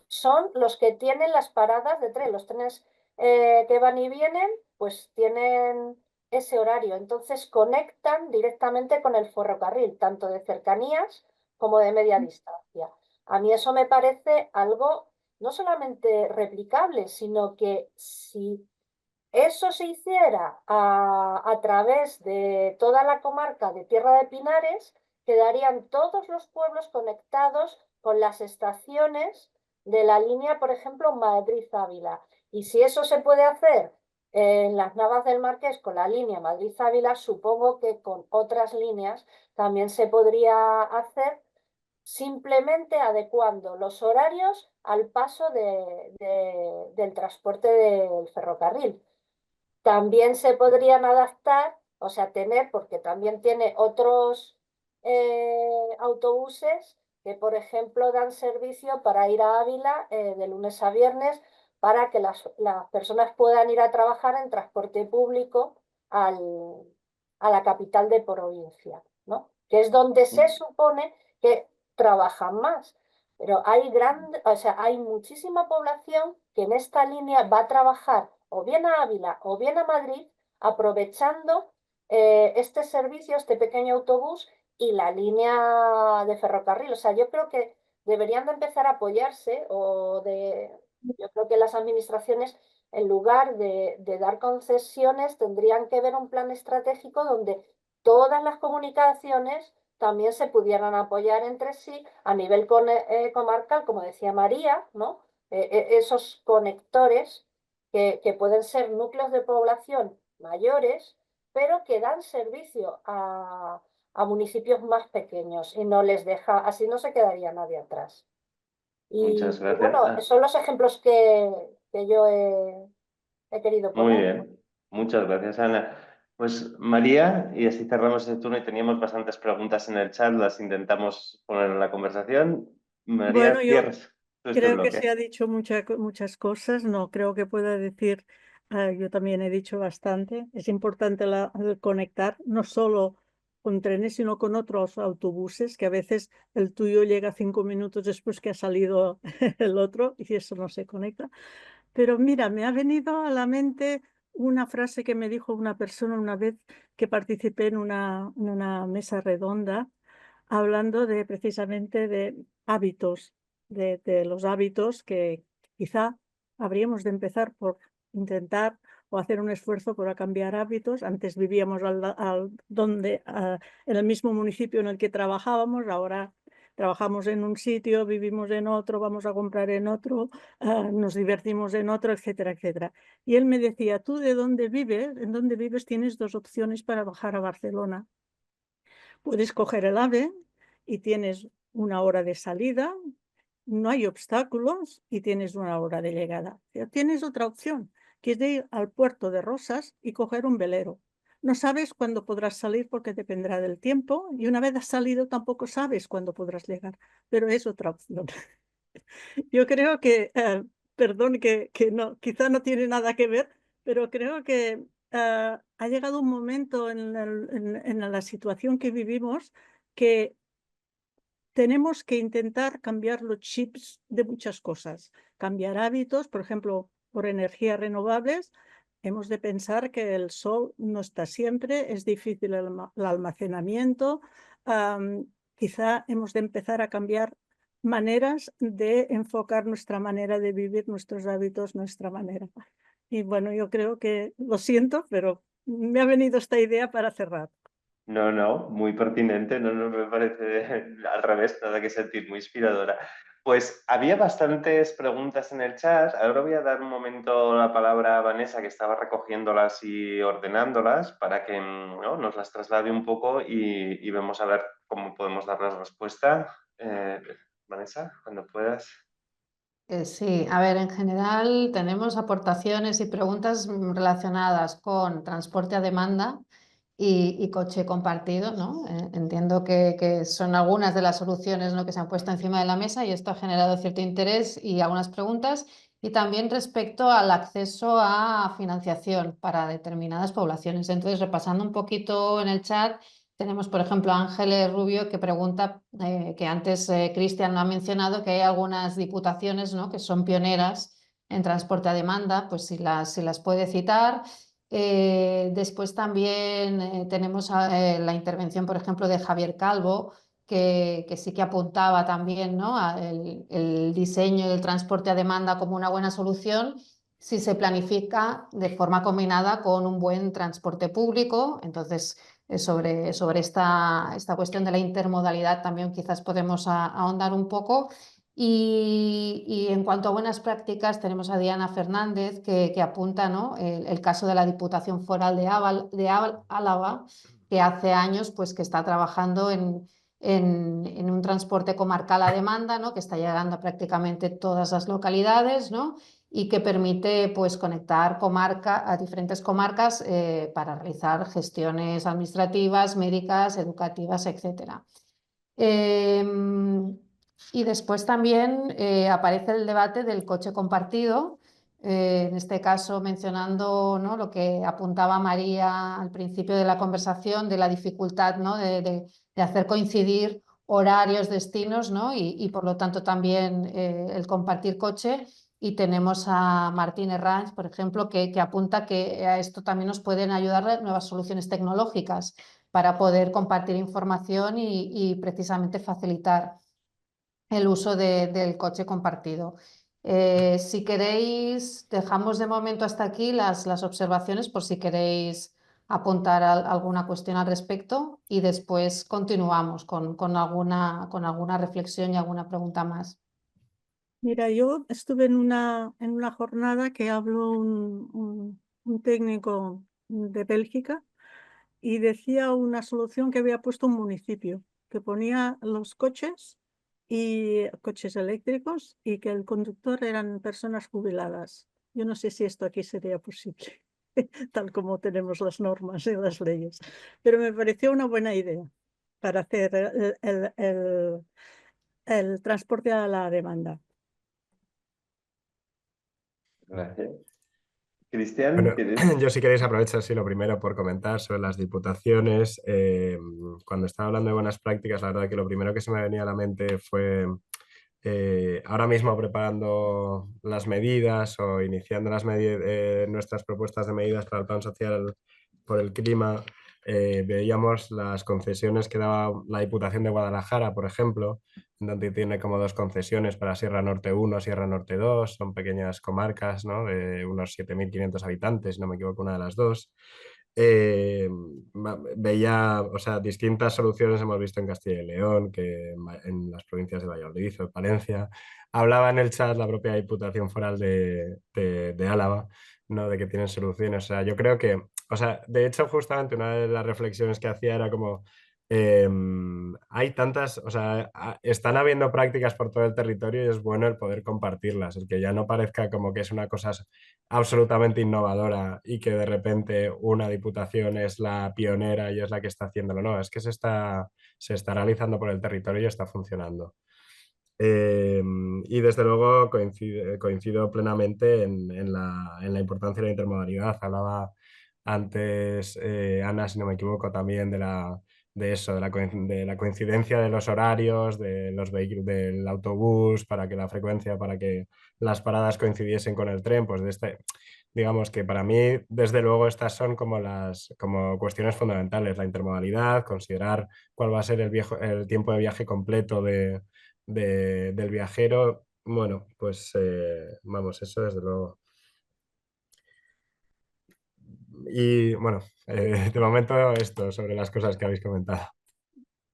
son los que tienen las paradas de tren. Los trenes que van y vienen, pues tienen ese horario. Entonces, conectan directamente con el ferrocarril, tanto de cercanías como de media distancia. A mí eso me parece algo no solamente replicable, sino que si eso se hiciera a través de toda la comarca de Tierra de Pinares, quedarían todos los pueblos conectados con las estaciones de la línea, por ejemplo, Madrid-Ávila. Y si eso se puede hacer en Las Navas del Marqués con la línea Madrid-Ávila, supongo que con otras líneas también se podría hacer, simplemente adecuando los horarios al paso del transporte del ferrocarril. También se podrían adaptar, o sea, tener, porque también tiene otros autobuses que, por ejemplo, dan servicio para ir a Ávila de lunes a viernes para que las personas puedan ir a trabajar en transporte público a la capital de provincia, ¿no? Que es donde se supone que trabajan más. Pero hay muchísima población que en esta línea va a trabajar o bien a Ávila o bien a Madrid, aprovechando este servicio, este pequeño autobús y la línea de ferrocarril. O sea, yo creo que deberían de empezar a apoyarse yo creo que las administraciones, en lugar de dar concesiones, tendrían que ver un plan estratégico donde todas las comunicaciones también se pudieran apoyar entre sí a nivel comarcal, como decía María, ¿no? Esos conectores que pueden ser núcleos de población mayores, pero que dan servicio a municipios más pequeños y no les deja, así no se quedaría nadie atrás. Muchas Y gracias. bueno, son los ejemplos que yo he querido Muy poner. bien, muchas gracias, Ana. Pues María, y así cerramos el turno y teníamos bastantes preguntas en el chat, las intentamos poner en la conversación. Bueno, María, yo cierras tú este creo que se bloque. ha dicho muchas cosas, no creo que pueda decir, yo también he dicho bastante, es importante el conectar no solo con trenes, sino con otros autobuses, que a veces el tuyo llega 5 minutos después que ha salido el otro y eso no se conecta. Pero mira, me ha venido a la mente una frase que me dijo una persona una vez que participé en una mesa redonda hablando precisamente de hábitos, de los hábitos que quizá habríamos de empezar por intentar o hacer un esfuerzo por cambiar hábitos. Antes vivíamos en el mismo municipio en el que trabajábamos, ahora trabajamos en un sitio, vivimos en otro, vamos a comprar en otro, nos divertimos en otro, etcétera, etcétera. Y él me decía, ¿tú de dónde vives? En dónde vives tienes dos opciones para bajar a Barcelona. Puedes coger el AVE y tienes una hora de salida, no hay obstáculos y tienes una hora de llegada. Pero tienes otra opción, que es de ir al puerto de Rosas y coger un velero. No sabes cuándo podrás salir porque dependerá del tiempo y una vez has salido tampoco sabes cuándo podrás llegar, pero es otra opción. Yo creo que, perdón, que no, quizá no tiene nada que ver, pero creo que ha llegado un momento en la situación que vivimos que tenemos que intentar cambiar los chips de muchas cosas, cambiar hábitos, por ejemplo, por energías renovables. Hemos de pensar que el sol no está siempre, es difícil el almacenamiento. Quizá hemos de empezar a cambiar maneras de enfocar nuestra manera de vivir, nuestros hábitos, nuestra manera. Y bueno, yo creo que, lo siento, pero me ha venido esta idea para cerrar. No, muy pertinente, no, me parece al revés, nada que sentir, muy inspiradora. Pues había bastantes preguntas en el chat. Ahora voy a dar un momento la palabra a Vanessa, que estaba recogiéndolas y ordenándolas, para que, ¿no?, nos las traslade un poco y vemos a ver cómo podemos darles respuesta. Vanessa, cuando puedas. Sí, a ver, en general tenemos aportaciones y preguntas relacionadas con transporte a demanda y coche compartido, ¿no? Entiendo que son algunas de las soluciones, ¿no?, que se han puesto encima de la mesa y esto ha generado cierto interés y algunas preguntas. Y también respecto al acceso a financiación para determinadas poblaciones. Entonces, repasando un poquito en el chat, tenemos, por ejemplo, a Ángeles Rubio que pregunta, que antes Cristian lo ha mencionado, que hay algunas diputaciones, ¿no?, que son pioneras en transporte a demanda, pues si las puede citar. Después también tenemos la intervención, por ejemplo, de Javier Calvo, que sí que apuntaba también, ¿no?, el diseño del transporte a demanda como una buena solución si se planifica de forma combinada con un buen transporte público. Entonces, sobre esta cuestión de la intermodalidad también quizás podemos ahondar un poco. Y en cuanto a buenas prácticas, tenemos a Diana Fernández que apunta, ¿no?, el caso de la Diputación Foral de Álava, que hace años pues, que está trabajando en un transporte comarcal a demanda, ¿no?, que está llegando a prácticamente todas las localidades, ¿no?, y que permite pues, conectar a diferentes comarcas para realizar gestiones administrativas, médicas, educativas, etc. Y después también aparece el debate del coche compartido, en este caso mencionando, ¿no?, lo que apuntaba María al principio de la conversación, de la dificultad, ¿no?, de hacer coincidir horarios, destinos, ¿no?, y por lo tanto también el compartir coche. Y tenemos a Martín Herranz, por ejemplo, que apunta que a esto también nos pueden ayudar nuevas soluciones tecnológicas para poder compartir información y precisamente facilitar el uso del coche compartido. Si queréis, dejamos de momento hasta aquí las observaciones por si queréis apuntar alguna cuestión al respecto y después continuamos con alguna reflexión y alguna pregunta más. Mira, yo estuve en una jornada que habló un técnico de Bélgica y decía una solución que había puesto un municipio, que ponía los coches y coches eléctricos y que el conductor eran personas jubiladas. Yo no sé si esto aquí sería posible, tal como tenemos las normas y las leyes, pero me pareció una buena idea para hacer el transporte a la demanda. Gracias. Cristian, Bueno, ¿quieres? yo si queréis aprovecho así lo primero por comentar sobre las diputaciones. Cuando estaba hablando de buenas prácticas, la verdad que lo primero que se me venía a la mente fue ahora mismo preparando las medidas o iniciando nuestras propuestas de medidas para el Plan Social por el Clima. Veíamos las concesiones que daba la Diputación de Guadalajara, por ejemplo, donde tiene como dos concesiones para Sierra Norte 1, Sierra Norte 2, son pequeñas comarcas, ¿no?, de unos 7.500 habitantes, si no me equivoco, una de las dos. Veía, o sea, distintas soluciones hemos visto en Castilla y León, que en las provincias de Valladolid o de Palencia. Hablaba en el chat la propia Diputación Foral de Álava, ¿no?, de que tienen soluciones. O sea, yo creo que, o sea, de hecho, justamente una de las reflexiones que hacía era como hay tantas, o sea, están habiendo prácticas por todo el territorio y es bueno el poder compartirlas, el que ya no parezca como que es una cosa absolutamente innovadora y que de repente una diputación es la pionera y es la que está haciéndolo. No, es que se está realizando por el territorio y está funcionando. Y desde luego coincido plenamente en la importancia de la intermodalidad. Hablaba antes Ana, si no me equivoco, también de eso, de la coincidencia de los horarios, de los vehículos, del autobús, para que la frecuencia, para que las paradas coincidiesen con el tren, pues digamos que para mí, desde luego, estas son como cuestiones fundamentales, la intermodalidad, considerar cuál va a ser el tiempo de viaje completo del viajero. Bueno, pues vamos, eso desde luego. Y bueno, de momento esto sobre las cosas que habéis comentado.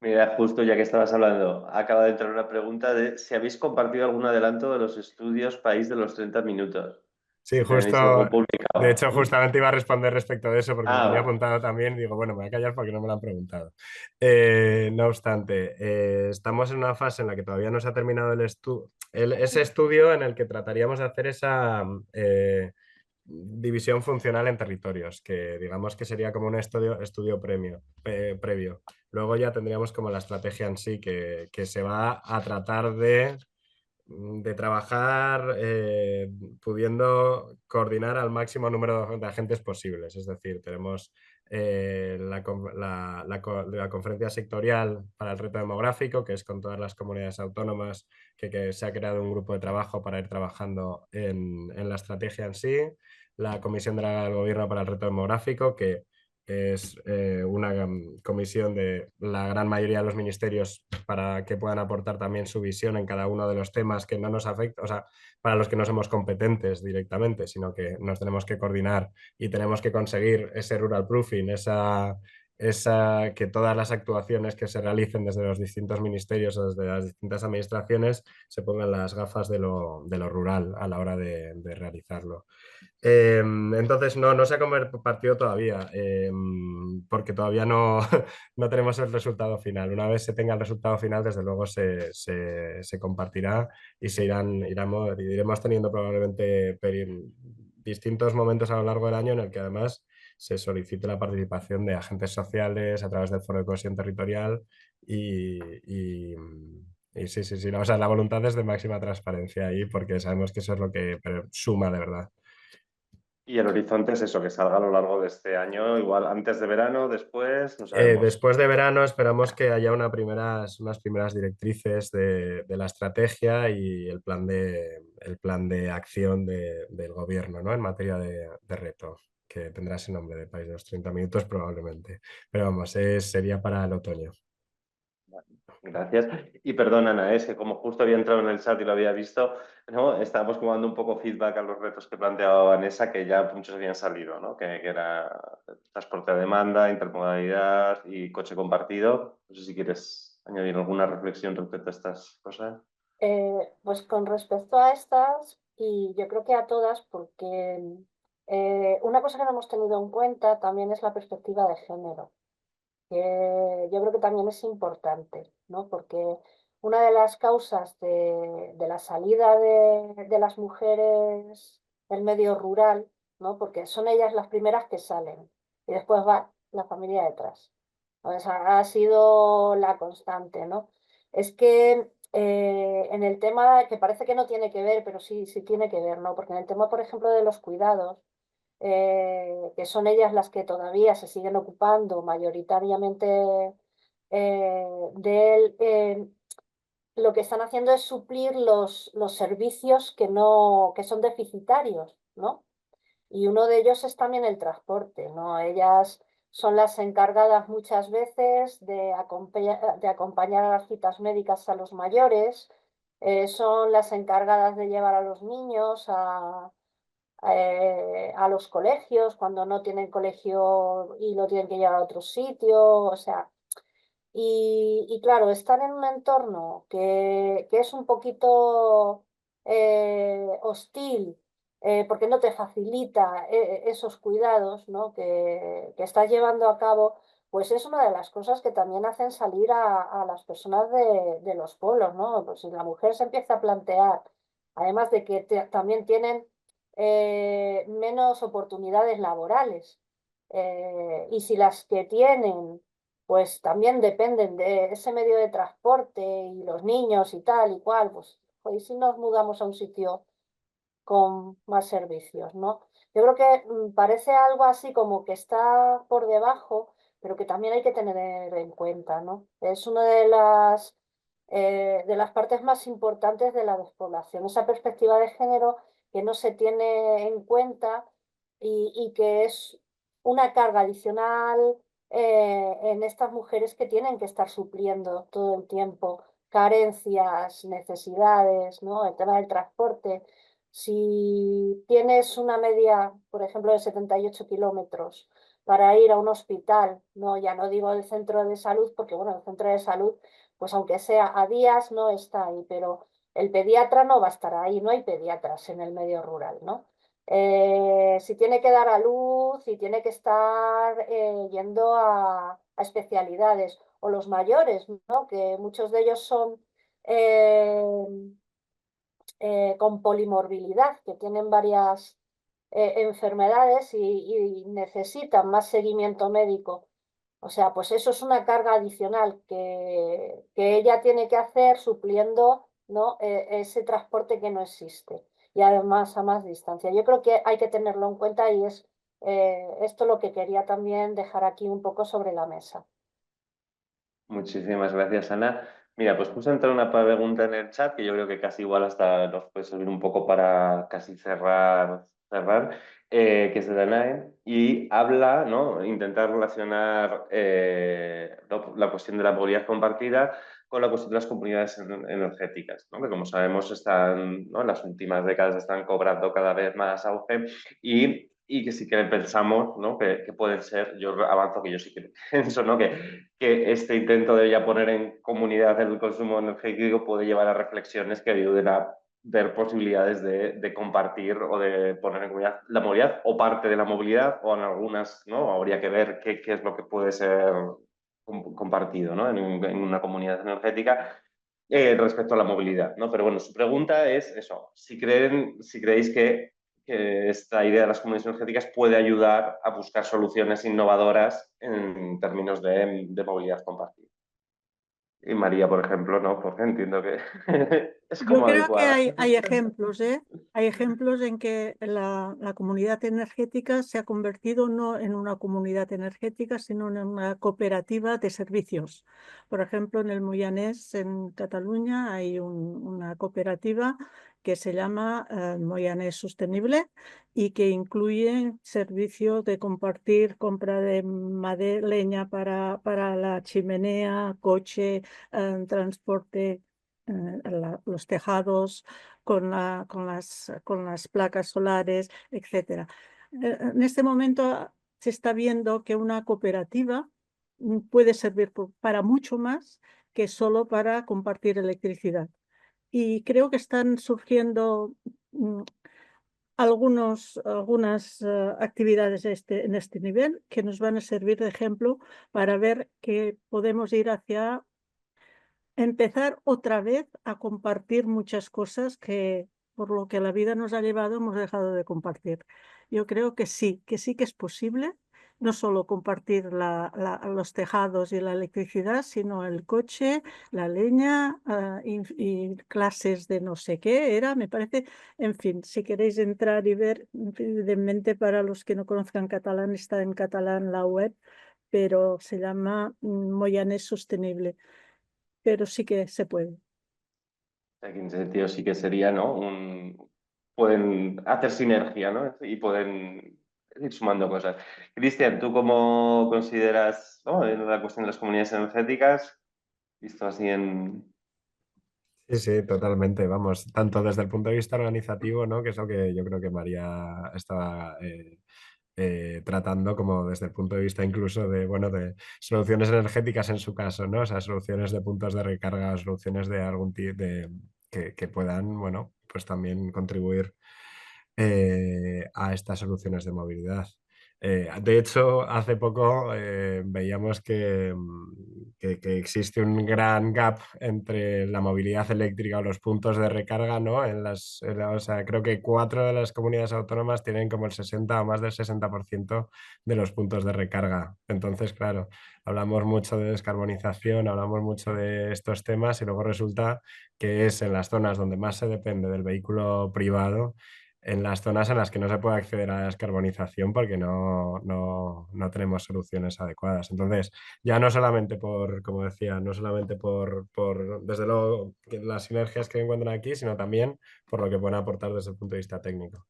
Mira, justo ya que estabas hablando, acaba de entrar una pregunta de si habéis compartido algún adelanto de los estudios País de los 30 minutos. Sí, Si tenéis justo, algo de publicado. hecho, justamente iba a responder respecto de eso porque lo tenía Ah, apuntado también. Digo, bueno, me voy a callar porque no me lo han preguntado. No obstante, estamos en una fase en la que todavía no se ha terminado ese estudio en el que trataríamos de hacer esa división funcional en territorios, que digamos que sería como un estudio previo. Luego ya tendríamos como la estrategia en sí, que se va a tratar de trabajar pudiendo coordinar al máximo número de agentes posibles. Es decir, tenemos la conferencia sectorial para el reto demográfico, que es con todas las comunidades autónomas, que se ha creado un grupo de trabajo para ir trabajando en la estrategia en sí. La Comisión del Gobierno para el reto demográfico, que es una comisión de la gran mayoría de los ministerios para que puedan aportar también su visión en cada uno de los temas que no nos afectan, o sea, para los que no somos competentes directamente, sino que nos tenemos que coordinar y tenemos que conseguir ese rural proofing, que todas las actuaciones que se realicen desde los distintos ministerios o desde las distintas administraciones se pongan las gafas de lo rural a la hora de realizarlo. Entonces, no se ha compartido todavía, porque todavía no, no tenemos el resultado final. Una vez se tenga el resultado final, desde luego se compartirá y iremos teniendo probablemente distintos momentos a lo largo del año en el que además se solicite la participación de agentes sociales a través del Foro de Cohesión Territorial y, y sí, sí, sí, o sea, la voluntad es de máxima transparencia ahí porque sabemos que eso es lo que suma de verdad. y el horizonte es eso, que salga a lo largo de este año, igual antes de verano, después, no sabemos. Después de verano esperamos que haya unas primeras directrices de la estrategia y el plan de acción del gobierno, ¿no? En materia de reto, que tendrá ese nombre de País de los 30 minutos probablemente. Pero vamos, sería para el otoño. Gracias. Y perdón, Ana, es que como justo había entrado en el chat y lo había visto, ¿no? Estábamos como dando un poco feedback a los retos que planteaba Vanessa, que ya muchos habían salido, ¿no? Que era transporte a demanda, intermodalidad y coche compartido. No sé si quieres añadir alguna reflexión respecto a estas cosas. Pues con respecto a estas, y yo creo que a todas, porque una cosa que no hemos tenido en cuenta también es la perspectiva de género, que yo creo que también es importante, ¿no? Porque una de las causas de la salida de las mujeres del medio rural, ¿no? Porque son ellas las primeras que salen y después va la familia detrás. Entonces, ha sido la constante, ¿no? Es que en el tema, que parece que no tiene que ver, pero sí, sí tiene que ver, ¿no? Porque en el tema, por ejemplo, de los cuidados, que son ellas las que todavía se siguen ocupando mayoritariamente de él, lo que están haciendo es suplir los servicios que, no, que son deficitarios, ¿no? Y uno de ellos es también el transporte, ¿no? Ellas son las encargadas muchas veces de acompañar a las citas médicas a los mayores, son las encargadas de llevar a los niños a los colegios cuando no tienen colegio y lo tienen que llevar a otro sitio, o sea, y claro, estar en un entorno que es un poquito hostil, porque no te facilita esos cuidados, ¿no? que estás llevando a cabo, pues es una de las cosas que también hacen salir a las personas de los pueblos, ¿no? Pues si la mujer se empieza a plantear, además de que también tienen menos oportunidades laborales, y si las que tienen pues también dependen de ese medio de transporte y los niños y tal y cual, pues si nos mudamos a un sitio con más servicios, ¿no? Yo creo que parece algo así como que está por debajo, pero que también hay que tener en cuenta, ¿no? Es una de las partes más importantes de la despoblación, esa perspectiva de género que no se tiene en cuenta y que es una carga adicional en estas mujeres que tienen que estar supliendo todo el tiempo carencias, necesidades, ¿no? El tema del transporte. Si tienes una media, por ejemplo, de 78 kilómetros para ir a un hospital, no, ya no digo el centro de salud, porque bueno, el centro de salud, pues aunque sea a días, no está ahí, pero el pediatra no va a estar ahí, no hay pediatras en el medio rural, ¿no? Si tiene que dar a luz, si tiene que estar yendo a especialidades, o los mayores, ¿no? Que muchos de ellos son con polimorbilidad, que tienen varias enfermedades y necesitan más seguimiento médico. O sea, pues eso es una carga adicional que ella tiene que hacer supliendo, ¿no? Ese transporte que no existe y además a más distancia. Yo creo que hay que tenerlo en cuenta y es esto lo que quería también dejar aquí un poco sobre la mesa. Muchísimas gracias, Ana. Mira, pues puse a entrar una pregunta en el chat que yo creo que casi igual hasta nos puede servir un poco para casi cerrar, que es de Danae, y habla, ¿no? Intentar relacionar la cuestión de la movilidad compartida con la cuestión de las comunidades energéticas, ¿no? Que como sabemos están, ¿no? En las últimas décadas están cobrando cada vez más auge y que sí que pensamos, ¿no? que pueden ser, yo avanzo que yo sí que pienso, ¿no? que este intento de ya poner en comunidad el consumo energético puede llevar a reflexiones que ayuden a ver posibilidades de compartir o de poner en comunidad la movilidad o parte de la movilidad, o en algunas, ¿no? Habría que ver qué es lo que puede ser compartido, ¿no? en una comunidad energética respecto a la movilidad, ¿no? Pero bueno, su pregunta es eso, si creéis que esta idea de las comunidades energéticas puede ayudar a buscar soluciones innovadoras en términos de movilidad compartida. Y María, por ejemplo, no, porque entiendo que es Yo como creo que adecuada. hay ejemplos, ¿eh? Hay ejemplos en que la comunidad energética se ha convertido no en una comunidad energética, sino en una cooperativa de servicios. Por ejemplo, en el Moianès, en Cataluña, hay una cooperativa que se llama Moianès Sostenible y que incluye servicios de compartir, compra de leña para la chimenea, coche, transporte, los tejados con las placas solares, etc. En este momento se está viendo que una cooperativa puede servir para mucho más que solo para compartir electricidad. Y creo que están surgiendo algunas actividades en este nivel que nos van a servir de ejemplo para ver que podemos ir hacia empezar otra vez a compartir muchas cosas que por lo que la vida nos ha llevado hemos dejado de compartir. Yo creo que sí que es posible, no solo compartir los tejados y la electricidad, sino el coche, la leña y clases de no sé qué era, me parece. En fin, si queréis entrar y ver, evidentemente para los que no conozcan catalán, está en catalán la web, pero se llama Moianès Sostenible. Pero sí que se puede. En ese sentido sí que sería, ¿no? Pueden hacer sinergia, ¿no? Y pueden ir sumando cosas. Cristian, ¿tú cómo consideras, ¿no? En la cuestión de las comunidades energéticas, visto así en... Sí, sí, totalmente. Vamos, tanto desde el punto de vista organizativo, ¿no? Que es lo que yo creo que María estaba tratando, como desde el punto de vista incluso de, bueno, de soluciones energéticas en su caso, ¿no? O sea, soluciones de puntos de recarga, soluciones de algún tipo que puedan, bueno, pues también contribuir a estas soluciones de movilidad. De hecho, hace poco veíamos que existe un gran gap entre la movilidad eléctrica o los puntos de recarga, ¿no? O sea, creo que 4 de las comunidades autónomas tienen como el 60 o más del 60% de los puntos de recarga. Entonces, claro, hablamos mucho de descarbonización, hablamos mucho de estos temas y luego resulta que es en las zonas donde más se depende del vehículo privado, en las zonas en las que no se puede acceder a la descarbonización porque no tenemos soluciones adecuadas. Entonces, ya no solamente como decía, no solamente desde luego, las sinergias que encuentran aquí, sino también por lo que pueden aportar desde el punto de vista técnico.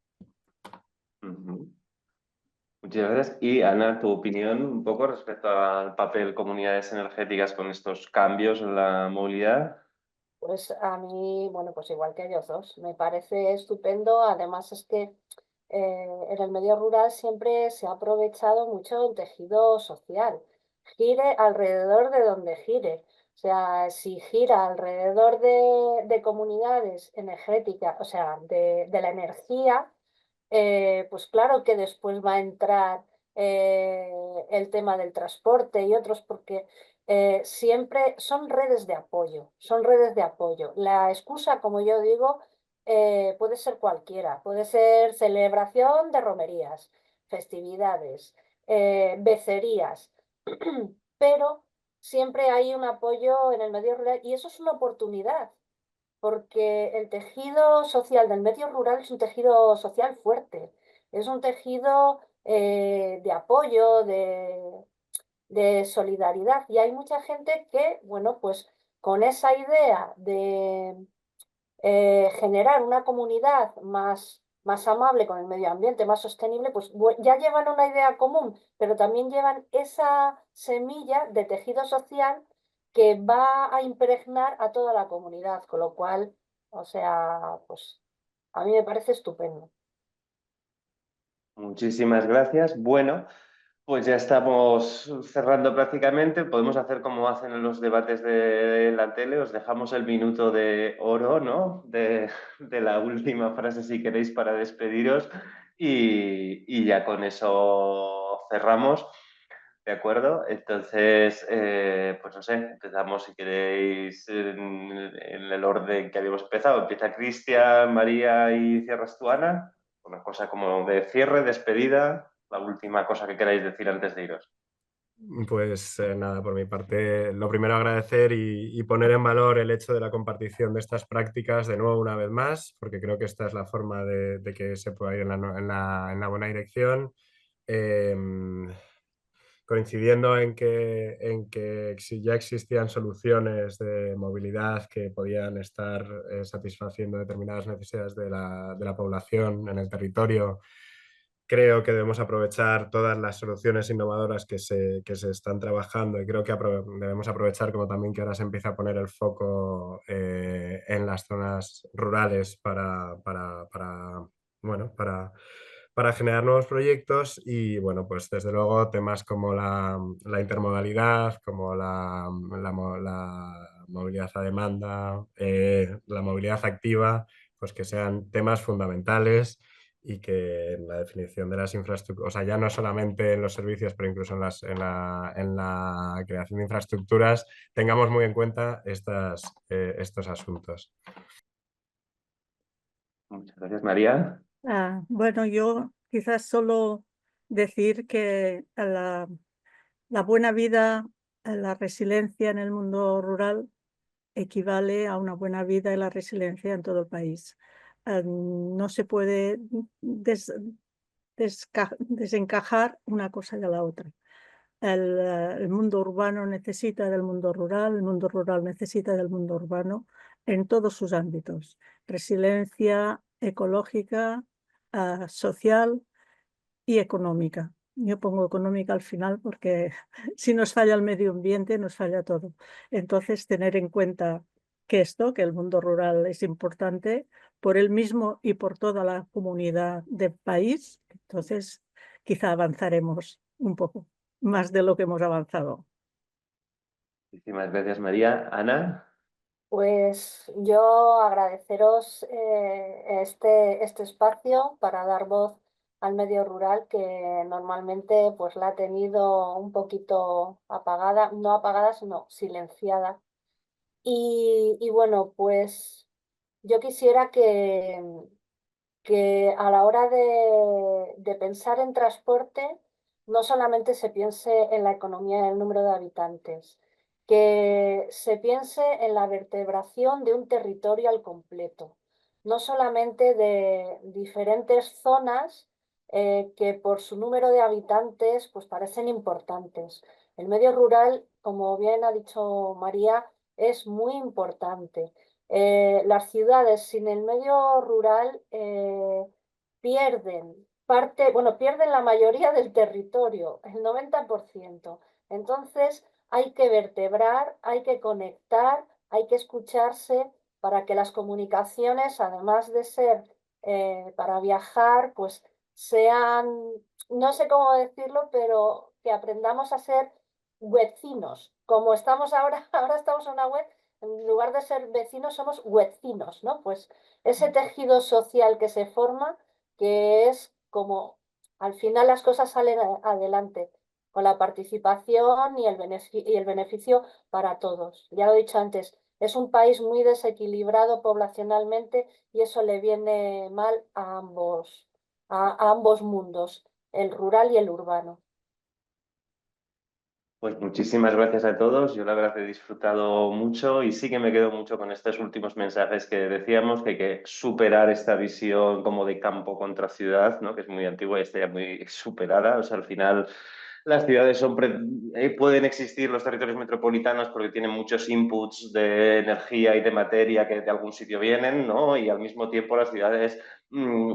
Muchas gracias. Y Ana, tu opinión un poco respecto al papel de comunidades energéticas con estos cambios en la movilidad. Pues a mí, bueno, pues igual que ellos dos, me parece estupendo. Además es que en el medio rural siempre se ha aprovechado mucho el tejido social, gire alrededor de donde gire. O sea, si gira alrededor de comunidades energéticas, o sea, de la energía, pues claro que después va a entrar el tema del transporte y otros, porque siempre son redes de apoyo, son redes de apoyo. La excusa, como yo digo, puede ser cualquiera, puede ser celebración de romerías, festividades, becerías, pero siempre hay un apoyo en el medio rural y eso es una oportunidad porque el tejido social del medio rural es un tejido social fuerte, es un tejido de apoyo, de solidaridad. Y hay mucha gente que, bueno, pues con esa idea de generar una comunidad más amable con el medio ambiente, más sostenible, pues ya llevan una idea común, pero también llevan esa semilla de tejido social que va a impregnar a toda la comunidad, con lo cual, o sea, pues a mí me parece estupendo. Muchísimas gracias. Bueno, pues ya estamos cerrando prácticamente. Podemos hacer como hacen en los debates de la tele. Os dejamos el minuto de oro, ¿no? De la última frase, si queréis, para despediros. Y ya con eso cerramos. ¿De acuerdo? Entonces, pues no sé, empezamos si queréis en el orden que habíamos empezado. Empieza Cristian, María y cierras tú, Ana. Una cosa como de cierre, despedida, la última cosa que queráis decir antes de iros. Pues nada, por mi parte, lo primero agradecer y poner en valor el hecho de la compartición de estas prácticas de nuevo una vez más, porque creo que esta es la forma de que se pueda ir en la buena dirección. Eh, Coincidiendo en que ya existían soluciones de movilidad que podían estar satisfaciendo determinadas necesidades de la población en el territorio. Creo que debemos aprovechar todas las soluciones innovadoras que se están trabajando y creo que debemos aprovechar como también que ahora se empieza a poner el foco en las zonas rurales bueno, para generar nuevos proyectos y bueno, pues desde luego temas como la intermodalidad, como la movilidad a demanda, la movilidad activa, pues que sean temas fundamentales y que en la definición de las infraestructuras, o sea, ya no solamente en los servicios, pero incluso en la creación de infraestructuras, tengamos muy en cuenta estos asuntos. Muchas gracias, María. Bueno, yo quizás solo decir que la buena vida, la resiliencia en el mundo rural equivale a una buena vida y la resiliencia en todo el país. No se puede desencajar una cosa de la otra. El mundo urbano necesita del mundo rural, el mundo rural necesita del mundo urbano en todos sus ámbitos. Resiliencia ecológica, social y económica. Yo pongo económica al final porque si nos falla el medio ambiente, nos falla todo. Entonces, tener en cuenta que el mundo rural es importante por él mismo y por toda la comunidad del país, entonces quizá avanzaremos un poco más de lo que hemos avanzado. Muchísimas gracias, María. Ana. Pues yo agradeceros este espacio para dar voz al medio rural que normalmente pues la ha tenido un poquito apagada, no apagada, sino silenciada. Y bueno, pues yo quisiera que a la hora de pensar en transporte no solamente se piense en la economía y el número de habitantes, que se piense en la vertebración de un territorio al completo, no solamente de diferentes zonas que por su número de habitantes pues parecen importantes. El medio rural, como bien ha dicho María, es muy importante. Las ciudades sin el medio rural pierden parte, bueno, pierden la mayoría del territorio, el 90%. Entonces hay que vertebrar, hay que conectar, hay que escucharse para que las comunicaciones, además de ser para viajar, pues sean, no sé cómo decirlo, pero que aprendamos a ser webcinos. Como estamos ahora, ahora estamos en una web, en lugar de ser vecinos somos webcinos, ¿no? Pues ese tejido social que se forma, que es como al final las cosas salen adelante con la participación y el beneficio para todos. Ya lo he dicho antes, es un país muy desequilibrado poblacionalmente y eso le viene mal a ambos mundos, el rural y el urbano. Pues muchísimas gracias a todos. Yo la verdad he disfrutado mucho y sí que me quedo mucho con estos últimos mensajes que decíamos, que hay que superar esta visión como de campo contra ciudad, ¿no? Que es muy antigua y está ya muy superada. O sea, al final las ciudades pueden existir, los territorios metropolitanos, porque tienen muchos inputs de energía y de materia que de algún sitio vienen, ¿no? Y al mismo tiempo las ciudades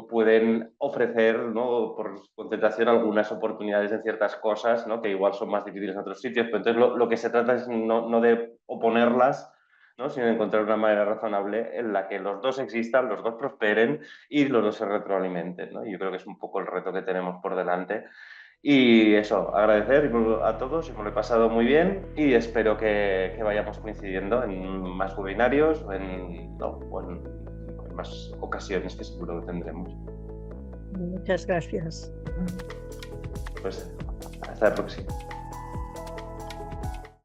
pueden ofrecer, ¿no? Por concentración, algunas oportunidades en ciertas cosas, ¿no? Que igual son más difíciles en otros sitios. Pero entonces lo que se trata es no de oponerlas, ¿no? Sino de encontrar una manera razonable en la que los dos existan, los dos prosperen y los dos se retroalimenten, ¿no? Y yo creo que es un poco el reto que tenemos por delante. Y eso, agradecer a todos, me lo he pasado muy bien y espero que vayamos coincidiendo en más webinarios o en más ocasiones que seguro que tendremos. Muchas gracias. Pues hasta la próxima.